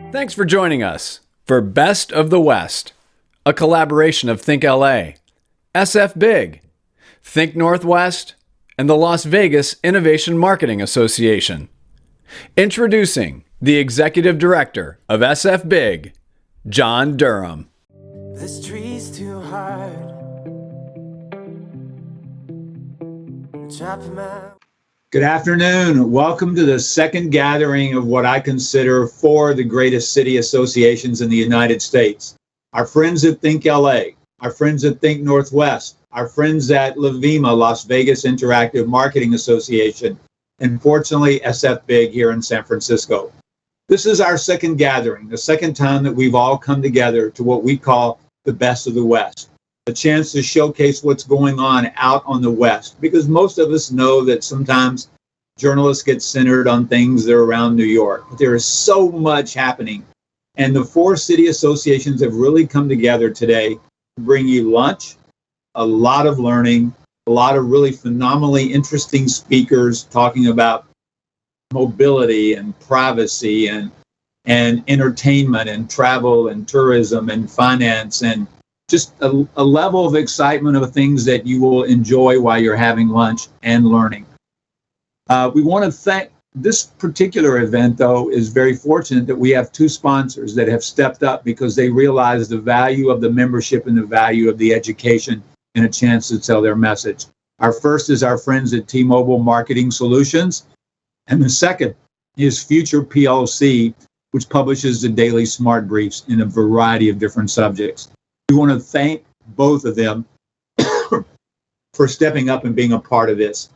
Thanks for joining us for Best of the West, a collaboration of ThinkLA, SF Big, Think Northwest, and the Las Vegas Innovation Marketing Association. Introducing the Executive Director of SF Big, John Durham. This tree's too hard. Chop him out. Good afternoon. Welcome to the second gathering of what I consider four of the greatest city associations in the United States. Our friends at ThinkLA, our friends at Think Northwest, our friends at LAVIMA, Las Vegas Interactive Marketing Association, and fortunately SF Big here in San Francisco. This is our second gathering, the second time that we've all come together to what we call the Best of the West. A chance to showcase what's going on out on the West, because most of us know that sometimes journalists get centered on things that are around New York. But there is so much happening. And the four city associations have really come together today to bring you lunch, a lot of learning, a lot of really phenomenally interesting speakers talking about mobility and privacy and entertainment and travel and tourism and finance and just a level of excitement of things that you will enjoy while you're having lunch and learning. We want to thank this particular event, though, is very fortunate that we have two sponsors that have stepped up because they realize the value of the membership and the value of the education and a chance to tell their message. Our first is our friends at T-Mobile Marketing Solutions, and the second is Future PLC, which publishes the daily smart briefs in a variety of different subjects. We want to thank both of them for stepping up and being a part of this.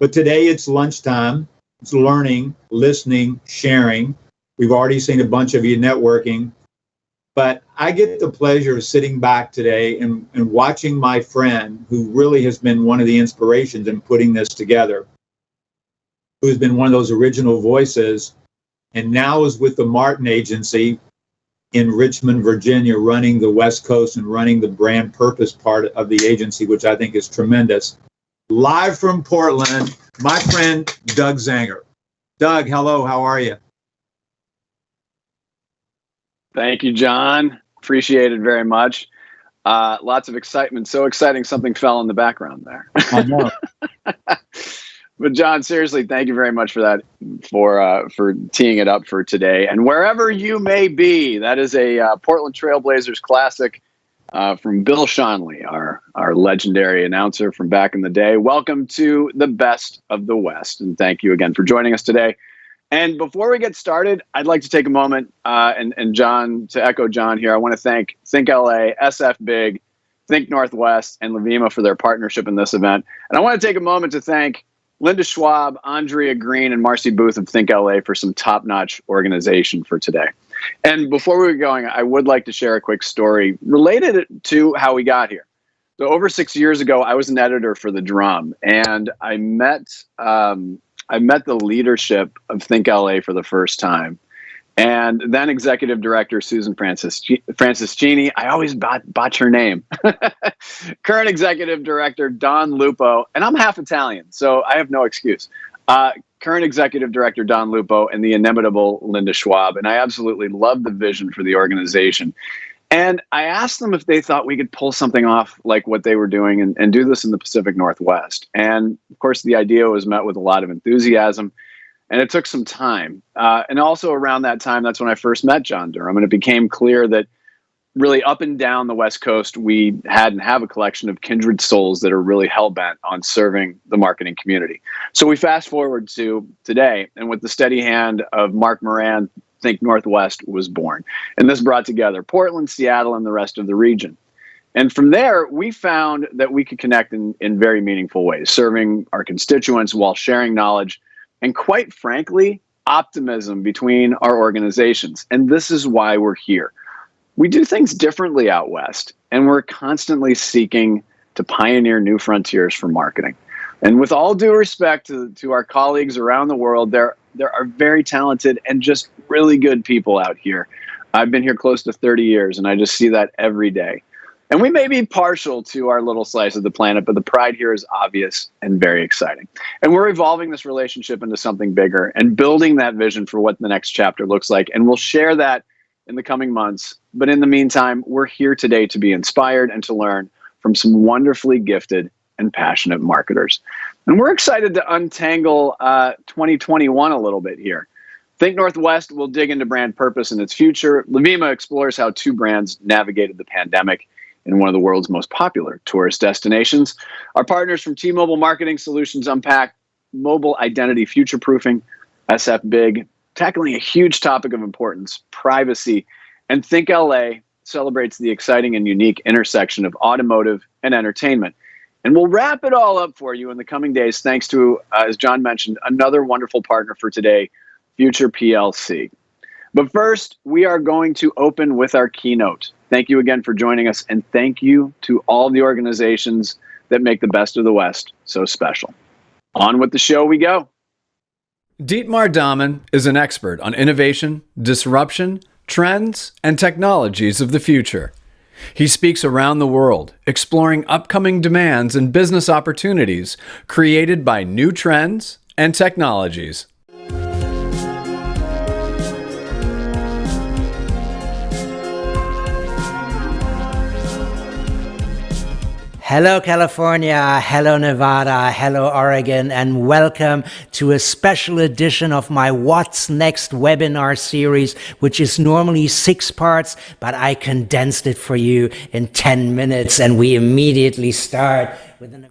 But today it's lunchtime. It's learning, listening, sharing. We've already seen a bunch of you networking. But I get the pleasure of sitting back today and watching my friend, who really has been one of the inspirations in putting this together, who has been one of those original voices, and now is with the Martin Agency in Richmond, Virginia, running the West Coast and running the brand purpose part of the agency, which I think is tremendous. Live from Portland, my friend, Doug Zanger. Doug, hello, how are you? Thank you, John. Appreciate it very much. Lots of excitement. So exciting, something fell in the background there. I know. But John, seriously, thank you very much for that, for teeing it up for today. And wherever you may be, that is a Portland Trailblazers classic from Bill Schonely, our legendary announcer from back in the day. Welcome to the Best of the West, and thank you again for joining us today. And before we get started, I'd like to take a moment and John, to echo John here, I want to thank ThinkLA, SF Big, Think Northwest, and LAVIMA for their partnership in this event. And I want to take a moment to thank Linda Schwab, Andrea Green, and Marcy Booth of ThinkLA for some top-notch organization for today. And before we get going, I would like to share a quick story related to how we got here. So over 6 years ago, I was an editor for The Drum, and I met the leadership of ThinkLA for the first time. And then executive director Susan Franciscini, I always botch her name. Current executive director Don Lupo, and I'm half Italian, so I have no excuse. Current executive director Don Lupo and the inimitable Linda Schwab, and I absolutely love the vision for the organization. And I asked them if they thought we could pull something off like what they were doing and do this in the Pacific Northwest. And of course, the idea was met with a lot of enthusiasm. And it took some time. And also around that time, that's when I first met John Durham. And it became clear that really up and down the West Coast, we had and have a collection of kindred souls that are really hell-bent on serving the marketing community. So we fast forward to today, and with the steady hand of Mark Moran, Think Northwest was born. And this brought together Portland, Seattle, and the rest of the region. And from there, we found that we could connect in very meaningful ways, serving our constituents while sharing knowledge and, quite frankly, optimism between our organizations. And this is why we're here. We do things differently out West, and we're constantly seeking to pioneer new frontiers for marketing. And with all due respect to our colleagues around the world, there are very talented and just really good people out here. I've been here close to 30 years, and I just see that every day. And we may be partial to our little slice of the planet, but the pride here is obvious and very exciting. And we're evolving this relationship into something bigger and building that vision for what the next chapter looks like. And we'll share that in the coming months. But in the meantime, we're here today to be inspired and to learn from some wonderfully gifted and passionate marketers. And we're excited to untangle 2021 a little bit here. Think Northwest will dig into brand purpose and its future. Levima explores how two brands navigated the pandemic in one of the world's most popular tourist destinations. Our partners from T-Mobile Marketing Solutions unpack mobile identity future-proofing, SF Big, tackling a huge topic of importance, privacy, and ThinkLA celebrates the exciting and unique intersection of automotive and entertainment. And we'll wrap it all up for you in the coming days, thanks to, as John mentioned, another wonderful partner for today, Future PLC. But first, we are going to open with our keynote. Thank you again for joining us, and thank you to all the organizations that make the Best of the West so special. On with the show we go. Dietmar Dahmen is an expert on innovation, disruption, trends, and technologies of the future. He speaks around the world, exploring upcoming demands and business opportunities created by new trends and technologies. Hello, California. Hello, Nevada. Hello, Oregon. And welcome to a special edition of my What's Next webinar series, which is normally 6 parts, but I condensed it for you in 10 minutes. And we immediately start.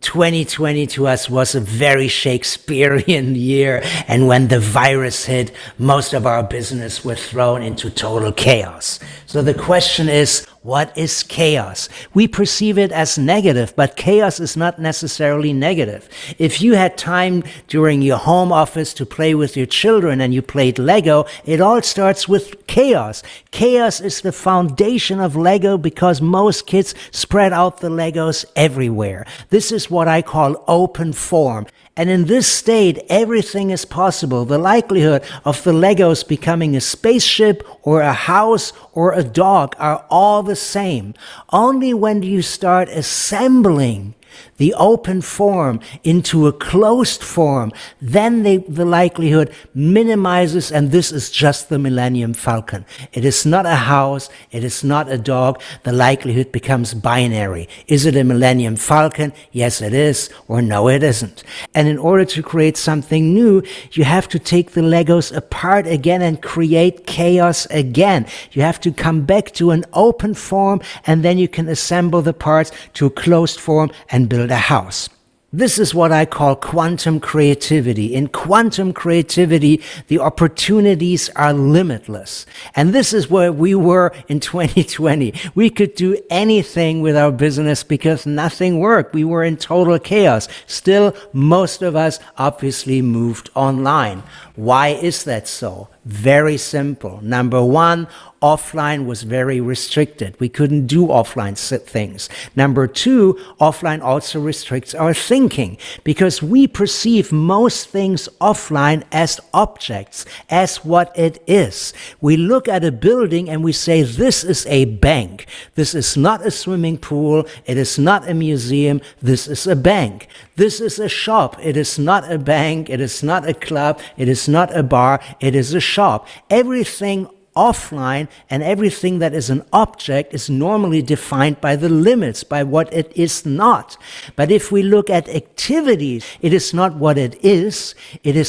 2020 to us was a very Shakespearean year. And when the virus hit, most of our business was thrown into total chaos. So the question is, what is chaos? We perceive it as negative, but chaos is not necessarily negative. If you had time during your home office to play with your children and you played Lego, it all starts with chaos. Chaos is the foundation of Lego because most kids spread out the Legos everywhere. This is what I call open form. And in this state, everything is possible. The likelihood of the Legos becoming a spaceship or a house or a dog are all the same. Only when you start assembling the open form into a closed form, then the likelihood minimizes, and this is just the Millennium Falcon. It is not a house, it is not a dog, the likelihood becomes binary. Is it a Millennium Falcon? Yes, it is, or no, it isn't. And in order to create something new, you have to take the Legos apart again and create chaos again. You have to come back to an open form, and then you can assemble the parts to a closed form and build a house. This is what I call quantum creativity. In quantum creativity, the opportunities are limitless. And this is where we were in 2020. We could do anything with our business because nothing worked. We were in total chaos. Still, most of us obviously moved online. Why is that so? Very simple. Number one, offline was very restricted. We couldn't do offline things. Number two, offline also restricts our thinking because we perceive most things offline as objects, as what it is. We look at a building and we say, this is a bank. This is not a swimming pool. It is not a museum. This is a bank. This is a shop. It is not a bank. It is not a club. It is not a bar. It is a shop. Everything offline and everything that is an object is normally defined by the limits, by what it is not. But if we look at activities, it is not what it is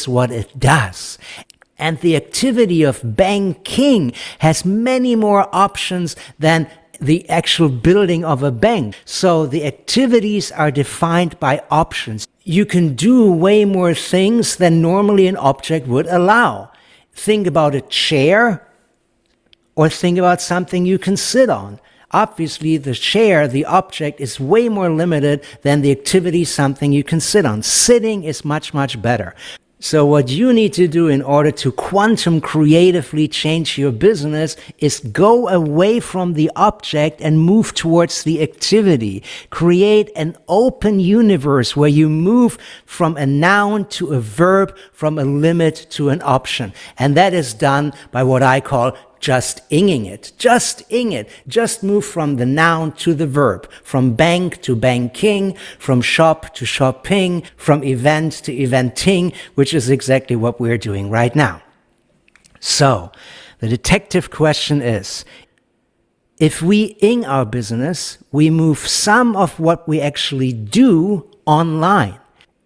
what it does. And the activity of banking has many more options than the actual building of a bank. So the activities are defined by options. You can do way more things than normally an object would allow. Think about a chair, or think about something you can sit on. Obviously, the chair, the object, is way more limited than the activity, something you can sit on. Sitting is much, much better. So what you need to do in order to quantum creatively change your business is go away from the object and move towards the activity. Create an open universe where you move from a noun to a verb, from a limit to an option. And that is done by what I call just inging it. Just ing it. Just move from the noun to the verb, from bank to banking, from shop to shopping, from event to eventing, which is exactly what we're doing right now. So, the detective question is, if we ing our business, we move some of what we actually do online.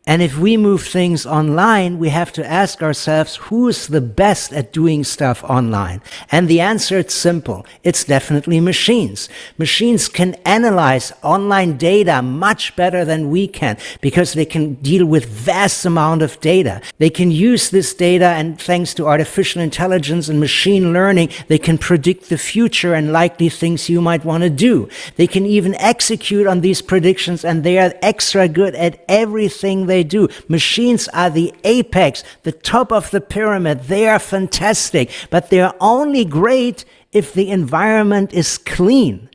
And if we move things online, we have to ask ourselves, who's the best at doing stuff online? And the answer is simple. It's definitely machines. Machines can analyze online data much better than we can because they can deal with vast amount of data. They can use this data, and thanks to artificial intelligence and machine learning, they can predict the future and likely things you might want to do. They can even execute on these predictions, and they are extra good at everything they do. Machines are the apex, the top of the pyramid. They are fantastic, but they're only great if the environment is clean.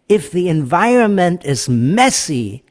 If the environment is messy,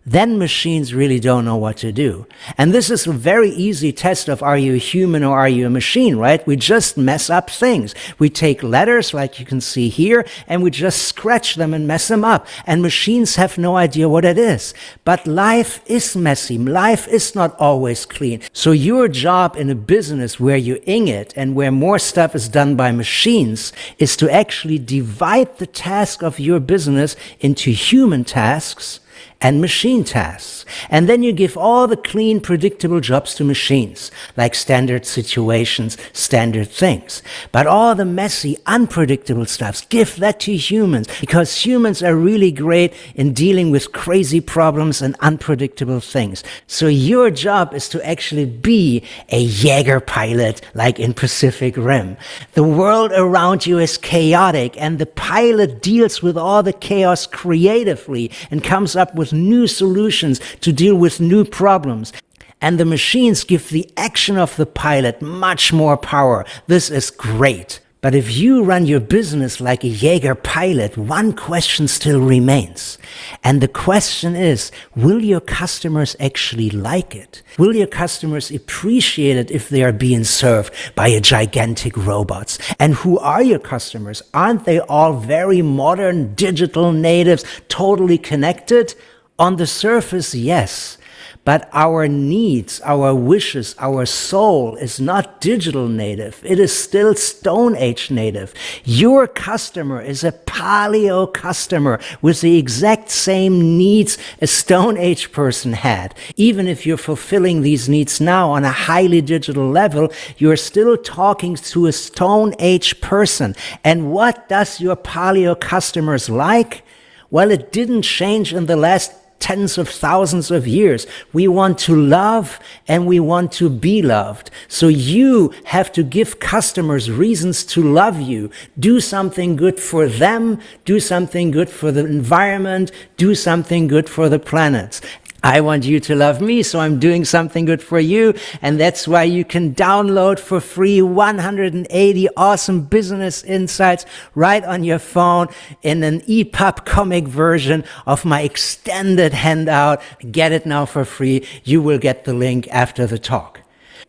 then machines really don't know what to do. And this is a very easy test of, are you a human or are you a machine, right? We just mess up things. We take letters, like you can see here, and we just scratch them and mess them up. And machines have no idea what it is. But life is messy. Life is not always clean. So your job in a business where you ing it and where more stuff is done by machines is to actually divide the task of your business into human tasks and machine tasks. And then you give all the clean, predictable jobs to machines, like standard situations, standard things. But all the messy, unpredictable stuff, give that to humans, because humans are really great in dealing with crazy problems and unpredictable things. So your job is to actually be a Jaeger pilot, like in Pacific Rim. The world around you is chaotic, and the pilot deals with all the chaos creatively and comes up with new solutions to deal with new problems. And the machines give the action of the pilot much more power. This is great. But if you run your business like a Jaeger pilot, one question still remains. And the question is, will your customers actually like it? Will your customers appreciate it if they are being served by a gigantic robots? And who are your customers? Aren't they all very modern digital natives, totally connected? On the surface, yes. But our needs, our wishes, our soul is not digital native. It is still Stone Age native. Your customer is a paleo customer with the exact same needs a Stone Age person had. Even if you're fulfilling these needs now on a highly digital level, you're still talking to a Stone Age person. And what does your paleo customers like? Well, it didn't change in the last tens of thousands of years. We want to love and we want to be loved. So you have to give customers reasons to love you. Do something good for them. Do something good for the environment. Do something good for the planet. I want you to love me, so I'm doing something good for you. And that's why you can download for free 180 awesome business insights right on your phone in an EPUB comic version of my extended handout. Get it now for free. You will get the link after the talk.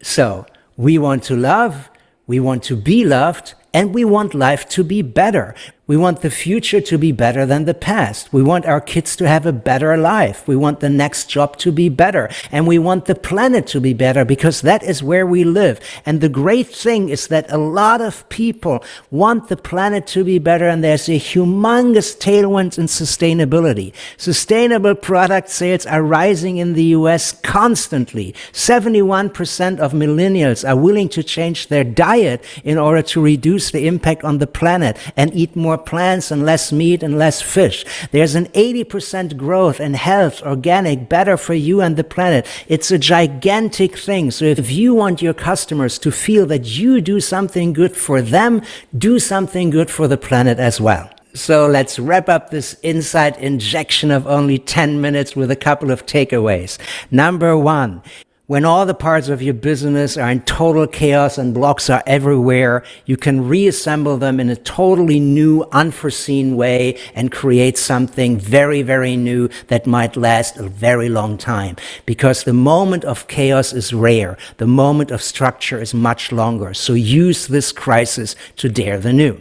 So we want to love, we want to be loved, and we want life to be better. We want the future to be better than the past. We want our kids to have a better life. We want the next job to be better. And we want the planet to be better, because that is where we live. And the great thing is that a lot of people want the planet to be better, and there's a humongous tailwind in sustainability. Sustainable product sales are rising in the US constantly. 71% of millennials are willing to change their diet in order to reduce the impact on the planet and eat more plants and less meat and less fish. There's an 80% growth in health, organic, better for you and the planet. It's a gigantic thing. So if you want your customers to feel that you do something good for them, do something good for the planet as well. So let's wrap up this insight injection of only 10 minutes with a couple of takeaways. Number one, When all the parts of your business are in total chaos and blocks are everywhere, you can reassemble them in a totally new, unforeseen way and create something very, very new that might last a very long time. Because the moment of chaos is rare. The moment of structure is much longer. So use this crisis to dare the new.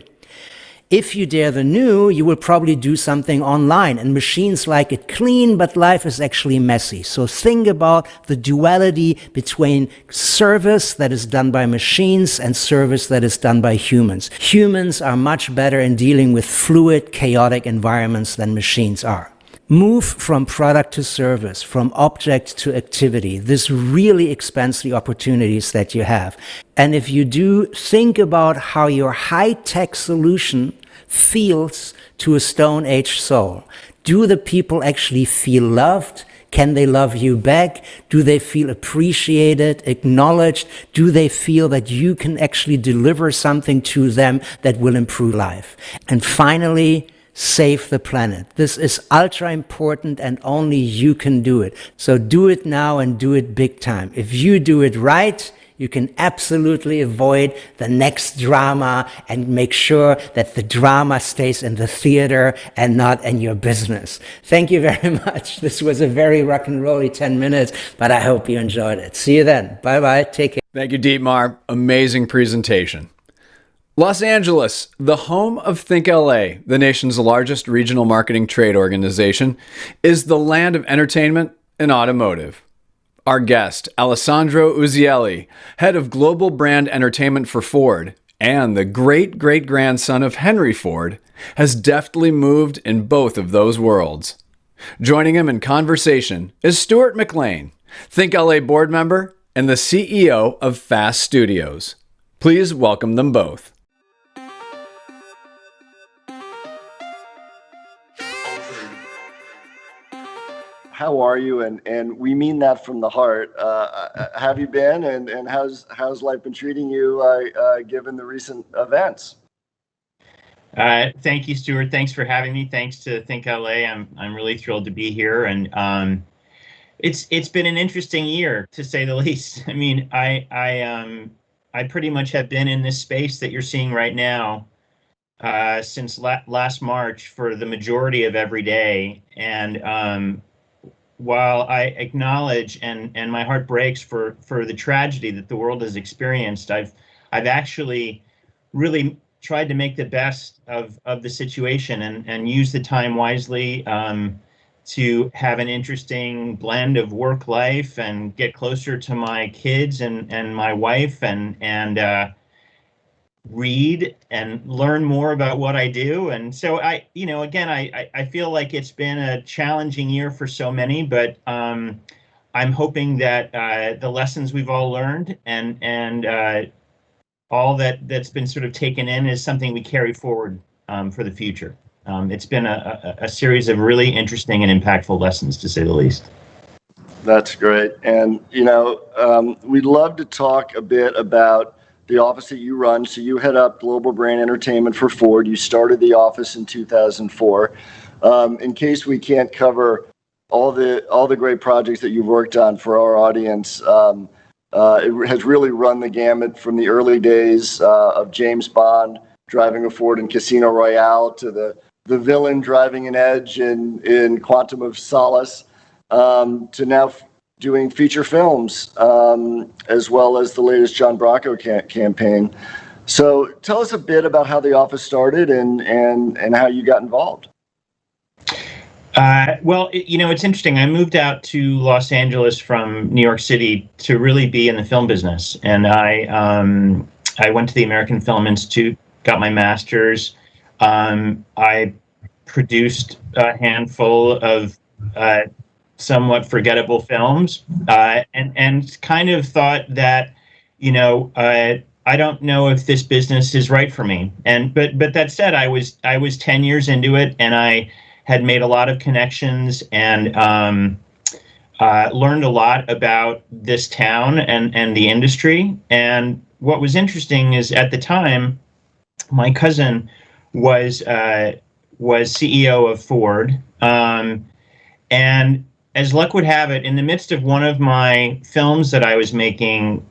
If you dare the new, you will probably do something online, and machines like it clean, but life is actually messy. So think about the duality between service that is done by machines and service that is done by humans. Humans are much better in dealing with fluid, chaotic environments than machines are. Move from product to service, from object to activity. This really expands the opportunities that you have. And if you do, think about how your high-tech solution feels to a Stone Age soul. Do the people actually feel loved? Can they love you back? Do they feel appreciated, acknowledged? Do they feel that you can actually deliver something to them that will improve life? And finally, save the planet. This is ultra important and only you can do it. So do it now and do it big time. If you do it right, you can absolutely avoid the next drama and make sure that the drama stays in the theater and not in your business. Thank you very much. This was a very rock and rolly 10 minutes, but I hope you enjoyed it. See you then. Bye-bye. Take care. Thank you, Dietmar. Amazing presentation. Los Angeles, the home of ThinkLA, the nation's largest regional marketing trade organization, is the land of entertainment and automotive. Our guest, Alessandro Uzielli, head of global brand entertainment for Ford, and the great-great-grandson of Henry Ford, has deftly moved in both of those worlds. Joining him in conversation is Stuart McLean, ThinkLA board member and the CEO of Fast Studios. Please welcome them both. How are you? And we mean that from the heart. Have you been? And how's life been treating you given the recent events? Thank you, Stuart. Thanks for having me. Thanks to ThinkLA. I'm really thrilled to be here, and it's been an interesting year, to say the least. I mean, I pretty much have been in this space that you're seeing right now since last March for the majority of every day, and while I acknowledge and my heart breaks for the tragedy that the world has experienced, I've actually really tried to make the best of the situation and use the time wisely to have an interesting blend of work life and get closer to my kids and my wife and read and learn more about what I do. And so I feel like it's been a challenging year for so many, but I'm hoping that the lessons we've all learned and all that's been sort of taken in is something we carry forward for the future. It's been a series of really interesting and impactful lessons, to say the least. That's great. And, we'd love to talk a bit about the office that you run. So you head up global brand entertainment for Ford. You started the office in 2004. In case we can't cover all the great projects that you've worked on for our audience, it has really run the gamut from the early days of James Bond driving a Ford in Casino Royale to the villain driving an Edge in Quantum of Solace, to now doing feature films, as well as the latest John Bracco campaign. So tell us a bit about how the office started and how you got involved. Well, it's interesting. I moved out to Los Angeles from New York City to really be in the film business. And I went to the American Film Institute, got my master's. I produced a handful of somewhat forgettable films, and kind of thought that, I don't know if this business is right for me. But that said, I was 10 years into it, and I had made a lot of connections and learned a lot about this town and the industry. And what was interesting is at the time, my cousin was CEO of Ford, and as luck would have it, in the midst of one of my films that I was making,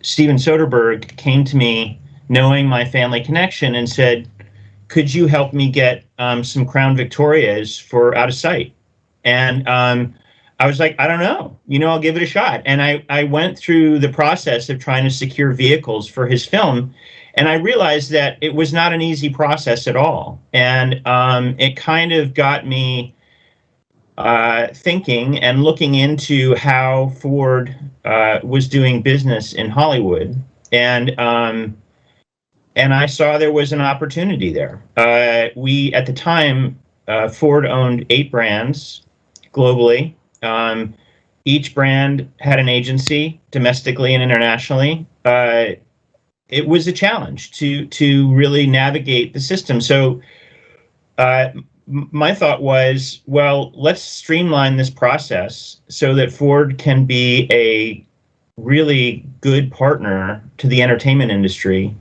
Steven Soderbergh came to me, knowing my family connection, and said, "Could you help me get some Crown Victorias for Out of Sight?" And I was like, "I don't know. I'll give it a shot." And I went through the process of trying to secure vehicles for his film, and I realized that it was not an easy process at all. And it kind of got me thinking and looking into how Ford was doing business in Hollywood. And I saw there was an opportunity there. We, at the time, Ford owned 8 brands globally. Each brand had an agency domestically and internationally. It was a challenge to really navigate the system. So my thought was, well, let's streamline this process so that Ford can be a really good partner to the entertainment industry,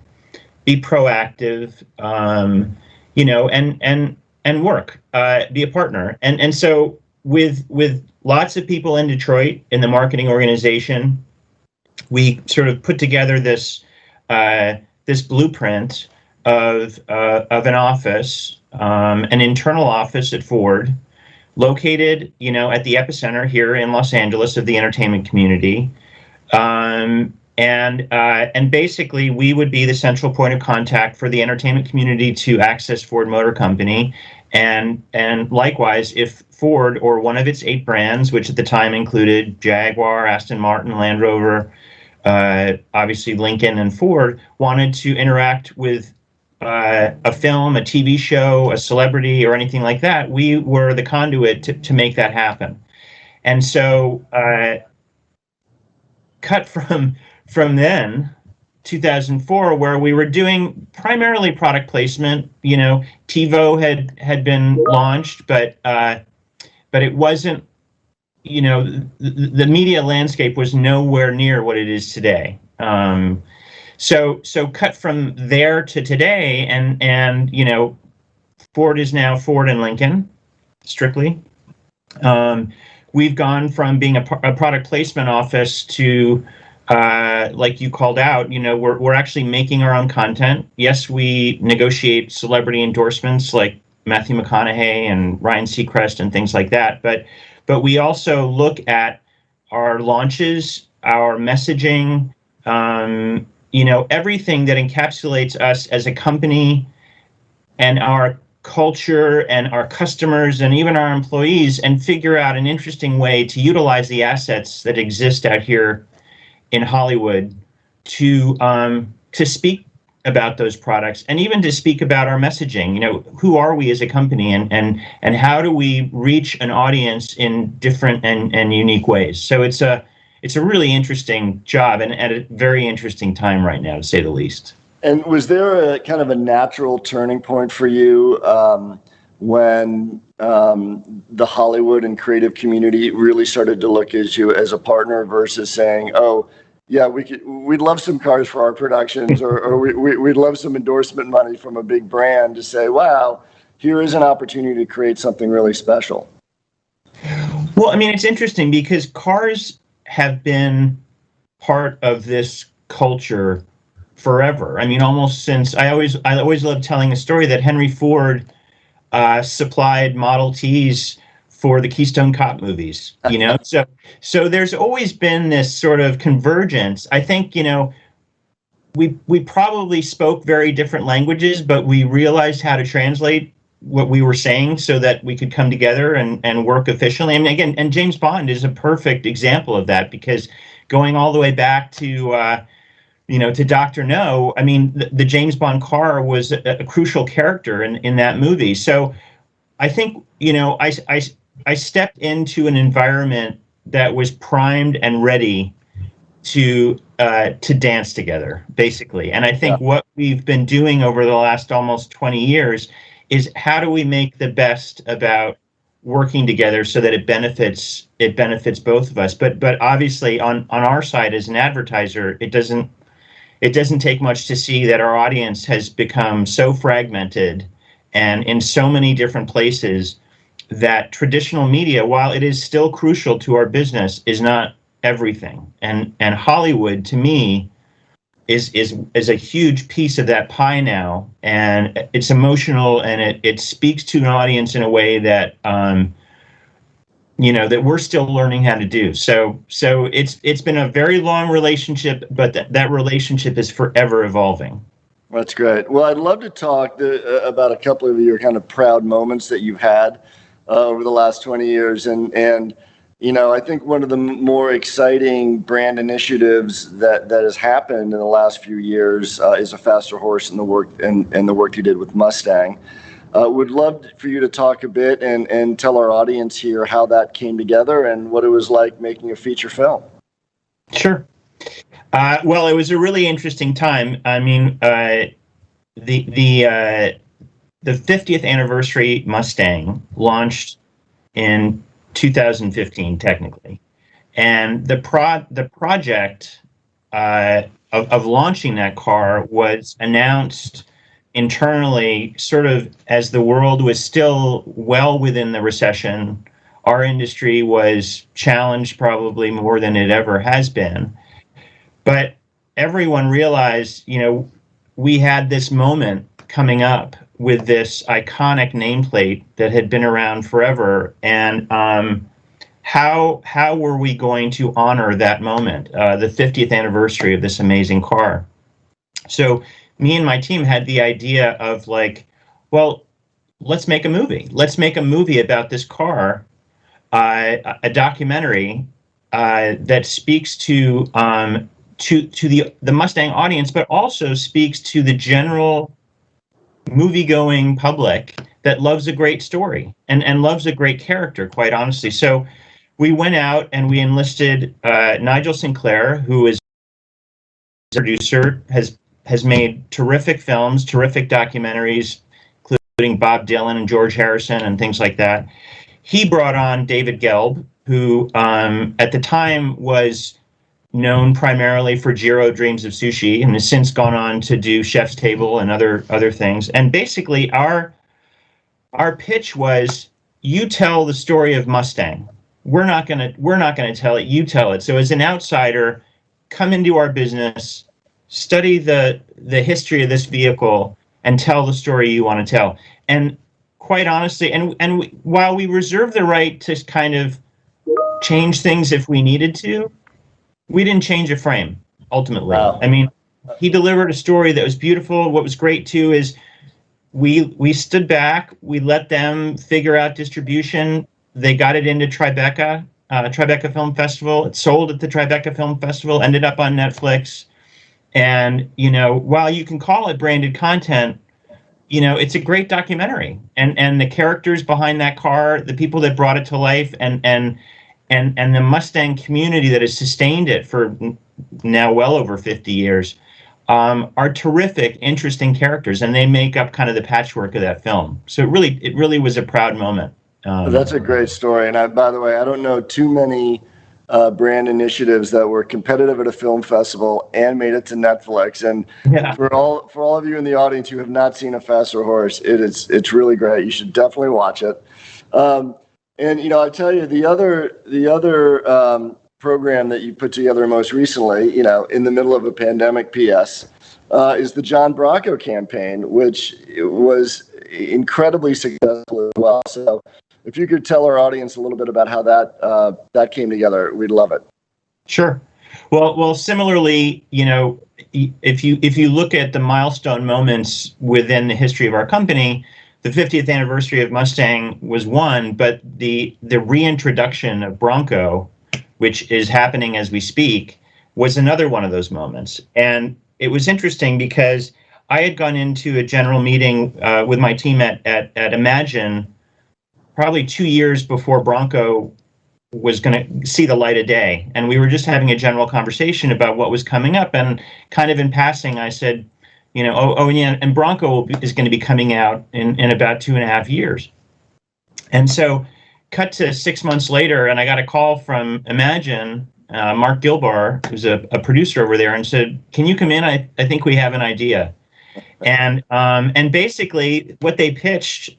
be proactive, and work, be a partner. And so with lots of people in Detroit in the marketing organization, we sort of put together this blueprint of an office, an internal office at Ford, located, at the epicenter here in Los Angeles of the entertainment community. And basically, we would be the central point of contact for the entertainment community to access Ford Motor Company. And likewise, if Ford or one of its 8 brands, which at the time included Jaguar, Aston Martin, Land Rover, obviously Lincoln and Ford, wanted to interact with a film, a TV show, a celebrity, or anything like that, we were the conduit to make that happen. And so cut from then, 2004, where we were doing primarily product placement. TiVo had been launched, but it wasn't. The media landscape was nowhere near what it is today. So cut from there to today, and Ford is now Ford and Lincoln, strictly. We've gone from being a product placement office to, like you called out, we're actually making our own content. Yes, we negotiate celebrity endorsements like Matthew McConaughey and Ryan Seacrest and things like that, but we also look at our launches, our messaging, everything that encapsulates us as a company and our culture and our customers and even our employees, and figure out an interesting way to utilize the assets that exist out here in Hollywood to speak about those products, and even to speak about our messaging. Who are we as a company, and how do we reach an audience in different and unique ways? So it's a really interesting job, and at a very interesting time right now, to say the least. And was there a kind of a natural turning point for you when the Hollywood and creative community really started to look at you as a partner versus saying, "Oh, yeah, we'd love some cars for our productions," or we'd love some endorsement money from a big brand, to say, "Wow, here is an opportunity to create something really special"? Well, it's interesting because cars have been part of this culture forever. Almost since I always love telling a story that Henry Ford supplied Model Ts for the Keystone Cop movies. So there's always been this sort of convergence. I think we probably spoke very different languages, but we realized how to translate what we were saying so that we could come together and work efficiently. And James Bond is a perfect example of that, because going all the way back to to Dr. No, the James Bond car was a crucial character in that movie. So I think, I stepped into an environment that was primed and ready to dance together, basically. And I think what we've been doing over the last almost 20 years is, how do we make the best about working together so that it benefits both of us? But obviously on our side as an advertiser, it doesn't take much to see that our audience has become so fragmented and in so many different places that traditional media, while it is still crucial to our business, is not everything. And Hollywood, to me, is a huge piece of that pie now, and it's emotional, and it speaks to an audience in a way that that we're still learning how to do. So it's been a very long relationship, but that relationship is forever evolving. That's great. Well, I'd love to talk about a couple of your kind of proud moments that you've had over the last 20 years. And I think one of the more exciting brand initiatives that has happened in the last few years is a faster horse and the work you did with Mustang. Would love for you to talk a bit and tell our audience here how that came together and what it was like making a feature film. Sure. Well, it was a really interesting time. I mean, the 50th anniversary Mustang launched in 2015, technically, and the project of launching that car was announced internally, sort of as the world was still well within the recession. Our industry was challenged probably more than it ever has been. But everyone realized, we had this moment coming up with this iconic nameplate that had been around forever. And how were we going to honor that moment, the 50th anniversary of this amazing car? So me and my team had the idea of let's make a movie. Let's make a movie about this car, a documentary that speaks to the Mustang audience, but also speaks to the general movie-going public that loves a great story and loves a great character, quite honestly. So we went out and we enlisted Nigel Sinclair, who is a producer, has made terrific films, terrific documentaries, including Bob Dylan and George Harrison and things like that. He brought on David Gelb, who at the time was known primarily for Jiro Dreams of Sushi and has since gone on to do Chef's Table and other things. And basically our pitch was, you tell the story of Mustang. We're not gonna tell it, you tell it. So as an outsider, come into our business, study the history of this vehicle, and tell the story you want to tell. And quite honestly, while we reserve the right to kind of change things if we needed to, we didn't change a frame, ultimately. Wow. I mean, he delivered a story that was beautiful. What was great, too, is we stood back. We let them figure out distribution. They got it into Tribeca Film Festival. It sold at the Tribeca Film Festival, ended up on Netflix. And, while you can call it branded content, it's a great documentary. And the characters behind that car, the people that brought it to life, and the Mustang community that has sustained it for now well over 50 years are terrific, interesting characters, and they make up kind of the patchwork of that film. So it really was a proud moment. That's a great story. And by the way, I don't know too many brand initiatives that were competitive at a film festival and made it to Netflix. And for all of you in the audience who have not seen A Faster Horse, it's really great. You should definitely watch it. And I tell you, the other program that you put together most recently, in the middle of a pandemic, PS, is the John Bracco campaign, which was incredibly successful as well. So if you could tell our audience a little bit about how that came together, we'd love it. Sure. Well, similarly, if you look at the milestone moments within the history of our company, the 50th anniversary of Mustang was one, but the reintroduction of Bronco, which is happening as we speak, was another one of those moments. And it was interesting because I had gone into a general meeting with my team at Imagine probably 2 years before Bronco was going to see the light of day. And we were just having a general conversation about what was coming up. And kind of in passing, I said, and Bronco is going to be coming out in about 2.5 years. And so cut to 6 months later, and I got a call from Imagine, Mark Gilbar, who's a producer over there, and said, can you come in? I think we have an idea. And basically what they pitched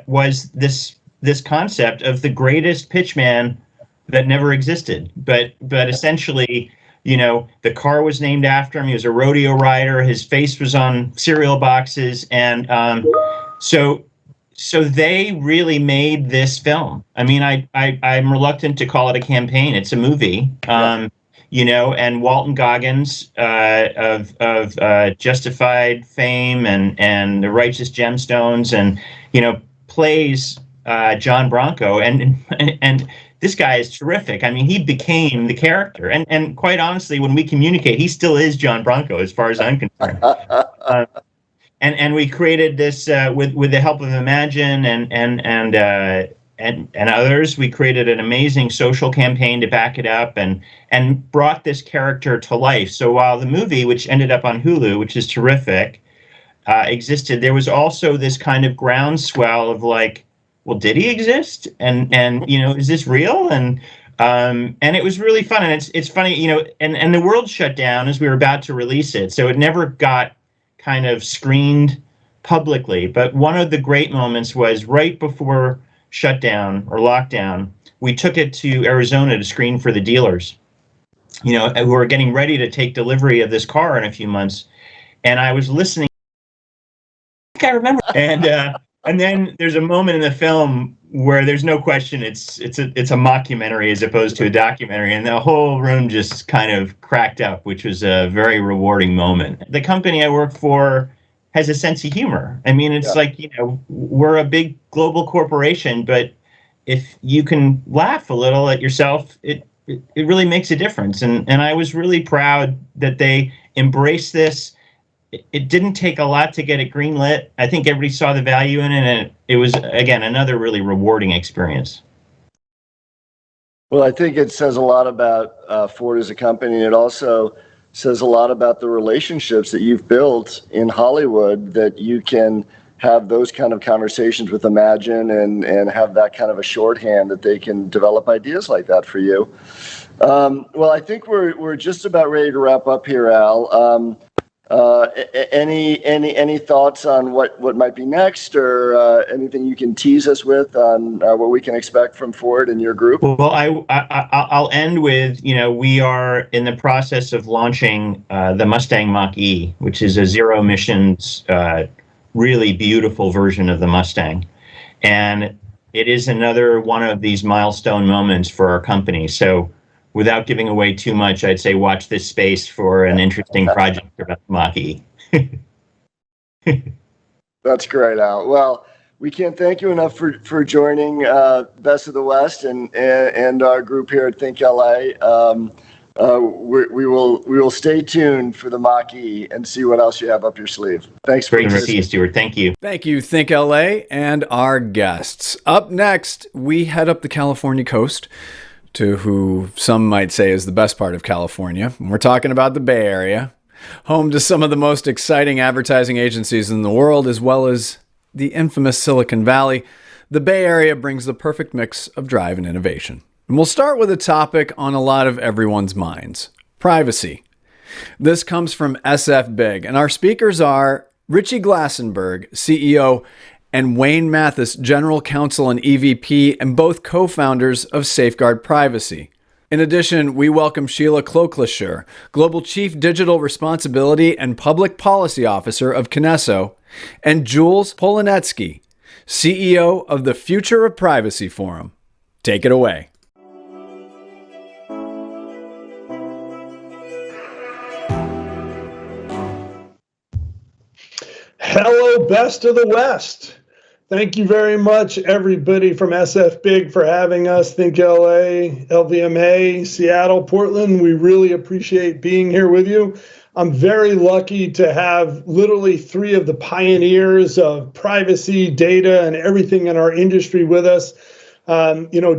was this this concept of the greatest pitchman that never existed. But essentially, the car was named after him. He was a rodeo rider. His face was on cereal boxes, and so they really made this film. I mean, I'm reluctant to call it a campaign. It's a movie. And Walton Goggins of Justified fame and The Righteous Gemstones, and plays John Bronco, and this guy is terrific. I mean, he became the character, and quite honestly, when we communicate, he still is John Bronco as far as I'm concerned. And we created this with the help of Imagine and others. We created an amazing social campaign to back it up, and brought this character to life. So while the movie, which ended up on Hulu, which is terrific, existed, there was also this kind of groundswell of like, well, did he exist? And is this real? And it was really fun. And it's funny, and the world shut down as we were about to release it, so it never got kind of screened publicly. But one of the great moments was right before shutdown or lockdown, we took it to Arizona to screen for the dealers, who were getting ready to take delivery of this car in a few months. And I was listening. I think I remember. And then there's a moment in the film where there's no question it's a mockumentary as opposed to a documentary, and the whole room just kind of cracked up, which was a very rewarding moment. The company I work for has a sense of humor. I mean, it's like, we're a big global corporation, but if you can laugh a little at yourself, it really makes a difference. And I was really proud that they embraced this. It didn't take a lot to get it greenlit. I think everybody saw the value in it, and it was, again, another really rewarding experience. Well, I think it says a lot about Ford as a company. It also says a lot about the relationships that you've built in Hollywood, that you can have those kind of conversations with Imagine and have that kind of a shorthand that they can develop ideas like that for you. Well, I think we're just about ready to wrap up here, Al. Any thoughts on what might be next, or anything you can tease us with on what we can expect from Ford and your group? Well, I'll end with, we are in the process of launching the Mustang Mach-E, which is a zero emissions, really beautiful version of the Mustang. And it is another one of these milestone moments for our company. So without giving away too much, I'd say watch this space for an interesting project about Mach-E. That's great, Al. Well, we can't thank you enough for joining Best of the West and our group here at ThinkLA. We will stay tuned for the Mach-E and see what else you have up your sleeve. Thanks. Great to see you, Stuart. Thank you. Thank you, ThinkLA, and our guests. Up next, we head up the California coast to who some might say is the best part of California. We're talking about the Bay Area, home to some of the most exciting advertising agencies in the world, as well as the infamous Silicon Valley. The Bay Area brings the perfect mix of drive and innovation. And we'll start with a topic on a lot of everyone's minds: privacy. This comes from SF Big, and our speakers are Richie Glassenberg, CEO, and Wayne Mathis, General Counsel and EVP, and both co-founders of Safeguard Privacy. In addition, we welcome Sheila Kloklesher, Global Chief Digital Responsibility and Public Policy Officer of Kinesso, and Jules Polonetsky, CEO of the Future of Privacy Forum. Take it away. Hello, Best of the West. Thank you very much, everybody from SF Big, for having us. ThinkLA, LVMA, Seattle, Portland. We really appreciate being here with you. I'm very lucky to have literally three of the pioneers of privacy, data, and everything in our industry with us.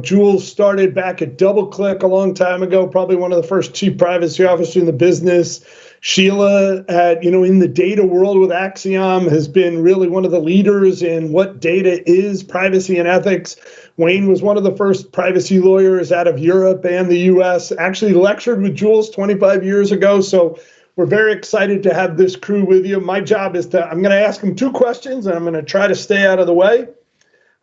Jules started back at DoubleClick a long time ago, probably one of the first chief privacy officers in the business. Sheila, in the data world with Axiom, has been really one of the leaders in what data is, privacy and ethics. Wayne was one of the first privacy lawyers out of Europe and the US, actually lectured with Jules 25 years ago. So we're very excited to have this crew with you. My job is I'm going to ask them two questions, and I'm going to try to stay out of the way.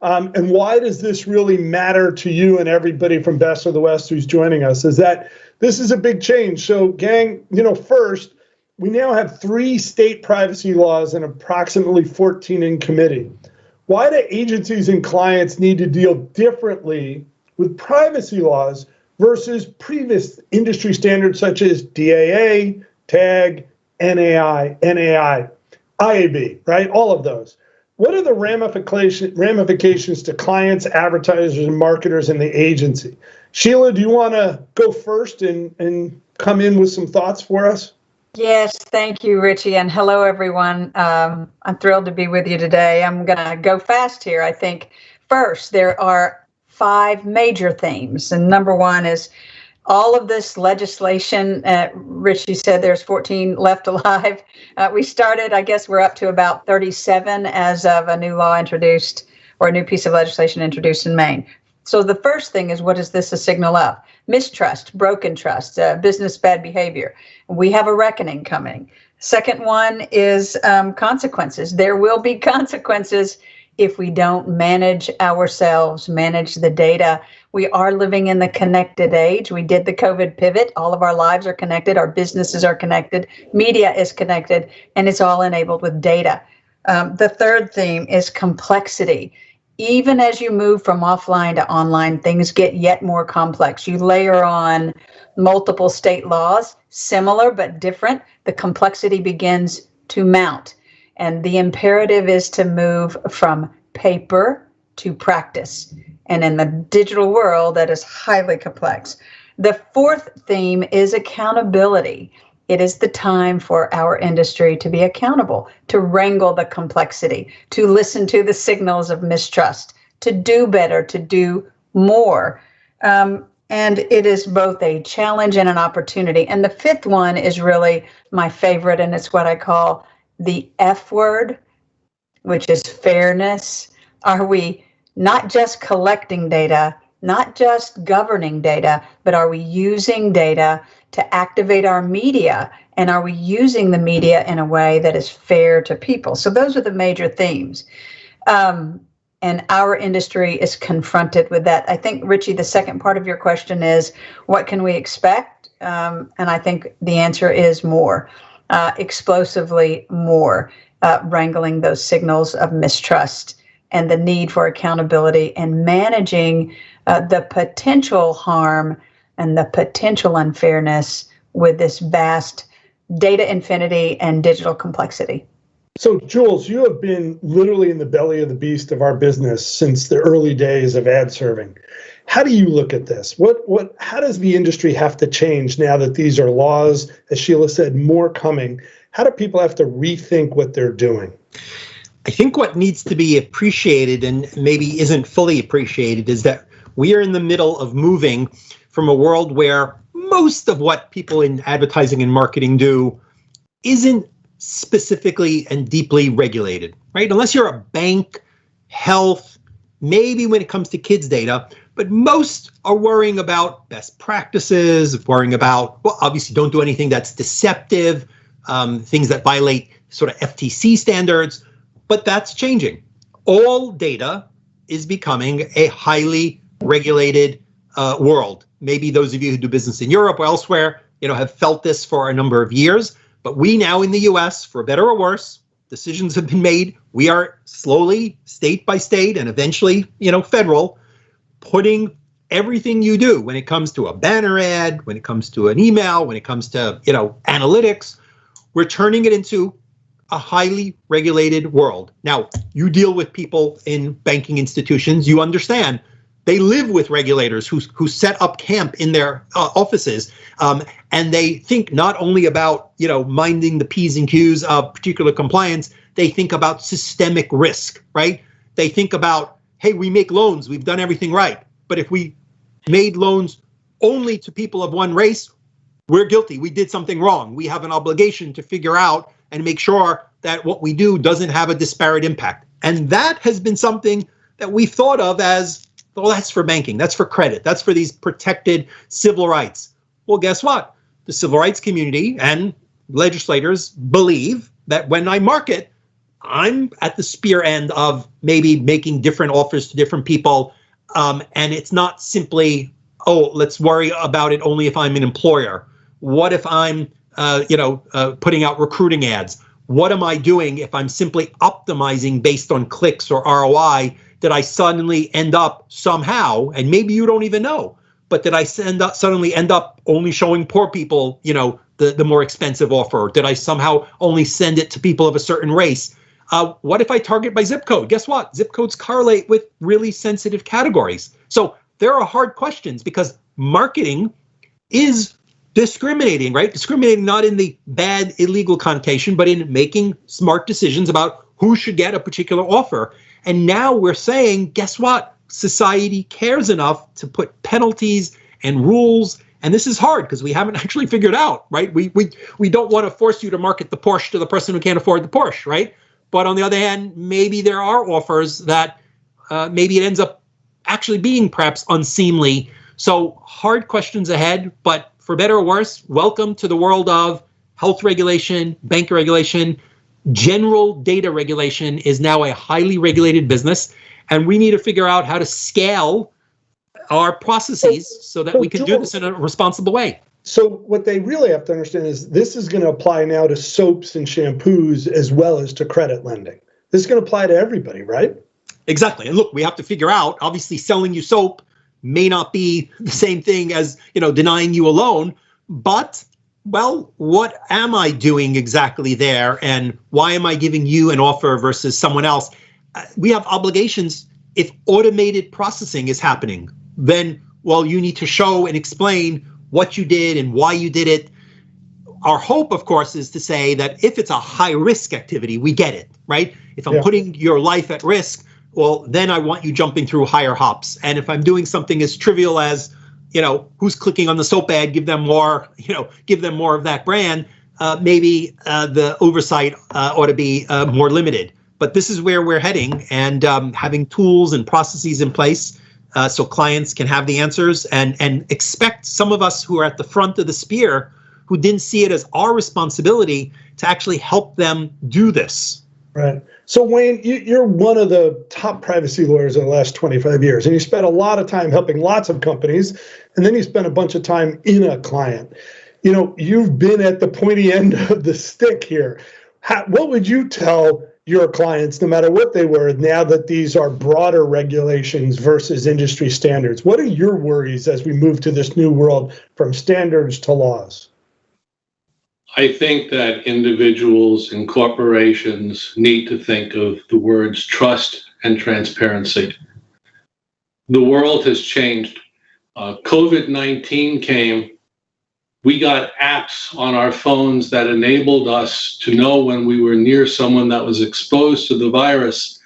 And why does this really matter to you and everybody from Best of the West who's joining us, is that this is a big change. So, gang, first, we now have 3 state privacy laws and approximately 14 in committee. Why do agencies and clients need to deal differently with privacy laws versus previous industry standards such as DAA, TAG, NAI, IAB, right? All of those. What are the ramifications to clients, advertisers, and marketers in the agency? Sheila, do you want to go first and come in with some thoughts for us? Yes, thank you, Richie, and hello, everyone. I'm thrilled to be with you today. I'm going to go fast here. I think first, there are 5 major themes, and number 1 is all of this legislation. Richie said there's 14 left alive. We started, I guess we're up to about 37 as of a new law introduced, or a new piece of legislation introduced in Maine. So the first thing is, what is this a signal of? Mistrust, broken trust, business bad behavior. We have a reckoning coming. Second one is consequences. There will be consequences if we don't manage ourselves, manage the data. We are living in the connected age. We did the COVID pivot. All of our lives are connected. Our businesses are connected. Media is connected, and it's all enabled with data. The third theme is complexity. Even as you move from offline to online, things get yet more complex. You layer on multiple state laws, similar but different. The complexity begins to mount. And the imperative is to move from paper to practice. And in the digital world, that is highly complex. The fourth theme is accountability. It is the time for our industry to be accountable, to wrangle the complexity, to listen to the signals of mistrust, to do better, to do more. And it is both a challenge and an opportunity. And the fifth one is really my favorite, and it's what I call the F word, which is fairness. Are we not just collecting data, not just governing data, but are we using data to activate our media? And are we using the media in a way that is fair to people? So those are the major themes. And our industry is confronted with that. I think, Richie, the second part of your question is, what can we expect? And I think the answer is more, explosively more, wrangling those signals of mistrust and the need for accountability and managing the potential harm and the potential unfairness with this vast data infinity and digital complexity. So, Jules, you have been literally in the belly of the beast of our business since the early days of ad serving. How do you look at this? How does the industry have to change now that these are laws, as Sheila said, more coming? How do people have to rethink what they're doing? I think what needs to be appreciated, and maybe isn't fully appreciated, is that we are in the middle of moving from a world where most of what people in advertising and marketing do isn't specifically and deeply regulated, right? Unless you're a bank, health, maybe when it comes to kids' data, but most are worrying about best practices, worrying about, well, obviously don't do anything that's deceptive, things that violate sort of FTC standards, but that's changing. All data is becoming a highly regulated world. Maybe those of you who do business in Europe or elsewhere, have felt this for a number of years. But we now in the US, for better or worse, decisions have been made. We are slowly, state by state, and eventually, federal, putting everything you do when it comes to a banner ad, when it comes to an email, when it comes to, analytics, we're turning it into a highly regulated world. Now, you deal with people in banking institutions, you understand. They live with regulators who set up camp in their offices, and they think not only about minding the P's and Q's of particular compliance. They think about systemic risk, right? They think about, hey, we make loans, we've done everything right, but if we made loans only to people of one race, we're guilty. We did something wrong. We have an obligation to figure out and make sure that what we do doesn't have a disparate impact. And that has been something that we've thought of as, well, that's for banking, that's for credit, that's for these protected civil rights. Well, guess what? The civil rights community and legislators believe that when I market, I'm at the spear end of maybe making different offers to different people. And it's not simply, oh, let's worry about it only if I'm an employer. What if I'm, putting out recruiting ads? What am I doing if I'm simply optimizing based on clicks or ROI? Did I suddenly end up somehow, and maybe you don't even know, but did I suddenly end up only showing poor people, the more expensive offer? Did I somehow only send it to people of a certain race? What if I target by zip code? Guess what? Zip codes correlate with really sensitive categories. So there are hard questions because marketing is discriminating, right? Discriminating not in the bad, illegal connotation, but in making smart decisions about who should get a particular offer. And now we're saying, guess what? Society cares enough to put penalties and rules. And this is hard because we haven't actually figured out, right? We don't want to force you to market the Porsche to the person who can't afford the Porsche, right? But on the other hand, maybe there are offers that maybe it ends up actually being perhaps unseemly. So hard questions ahead, but for better or worse, welcome to the world of health regulation, bank regulation. General data regulation is now a highly regulated business, and we need to figure out how to scale our processes so that we can do this in a responsible way. So what they really have to understand is this is going to apply now to soaps and shampoos as well as to credit lending. This is going to apply to everybody, right? Exactly. And look, we have to figure out, obviously selling you soap may not be the same thing as, denying you a loan, but well, what am I doing exactly there? And why am I giving you an offer versus someone else? We have obligations. If automated processing is happening, then, well, you need to show and explain what you did and why you did it. Our hope, of course, is to say that if it's a high risk activity, we get it, right? If I'm putting your life at risk, well, then I want you jumping through higher hops. And if I'm doing something as trivial as, who's clicking on the soap ad, give them more of that brand, maybe the oversight ought to be more limited. But this is where we're heading, and having tools and processes in place so clients can have the answers and expect some of us who are at the front of the spear, who didn't see it as our responsibility, to actually help them do this. Right. So Wayne, you're one of the top privacy lawyers in the last 25 years, and you spent a lot of time helping lots of companies, and then you spent a bunch of time in a client. You've been at the pointy end of the stick here. What would you tell your clients, no matter what they were, now that these are broader regulations versus industry standards? What are your worries as we move to this new world from standards to laws? I think that individuals and corporations need to think of the words trust and transparency. The world has changed. COVID-19 came. We got apps on our phones that enabled us to know when we were near someone that was exposed to the virus.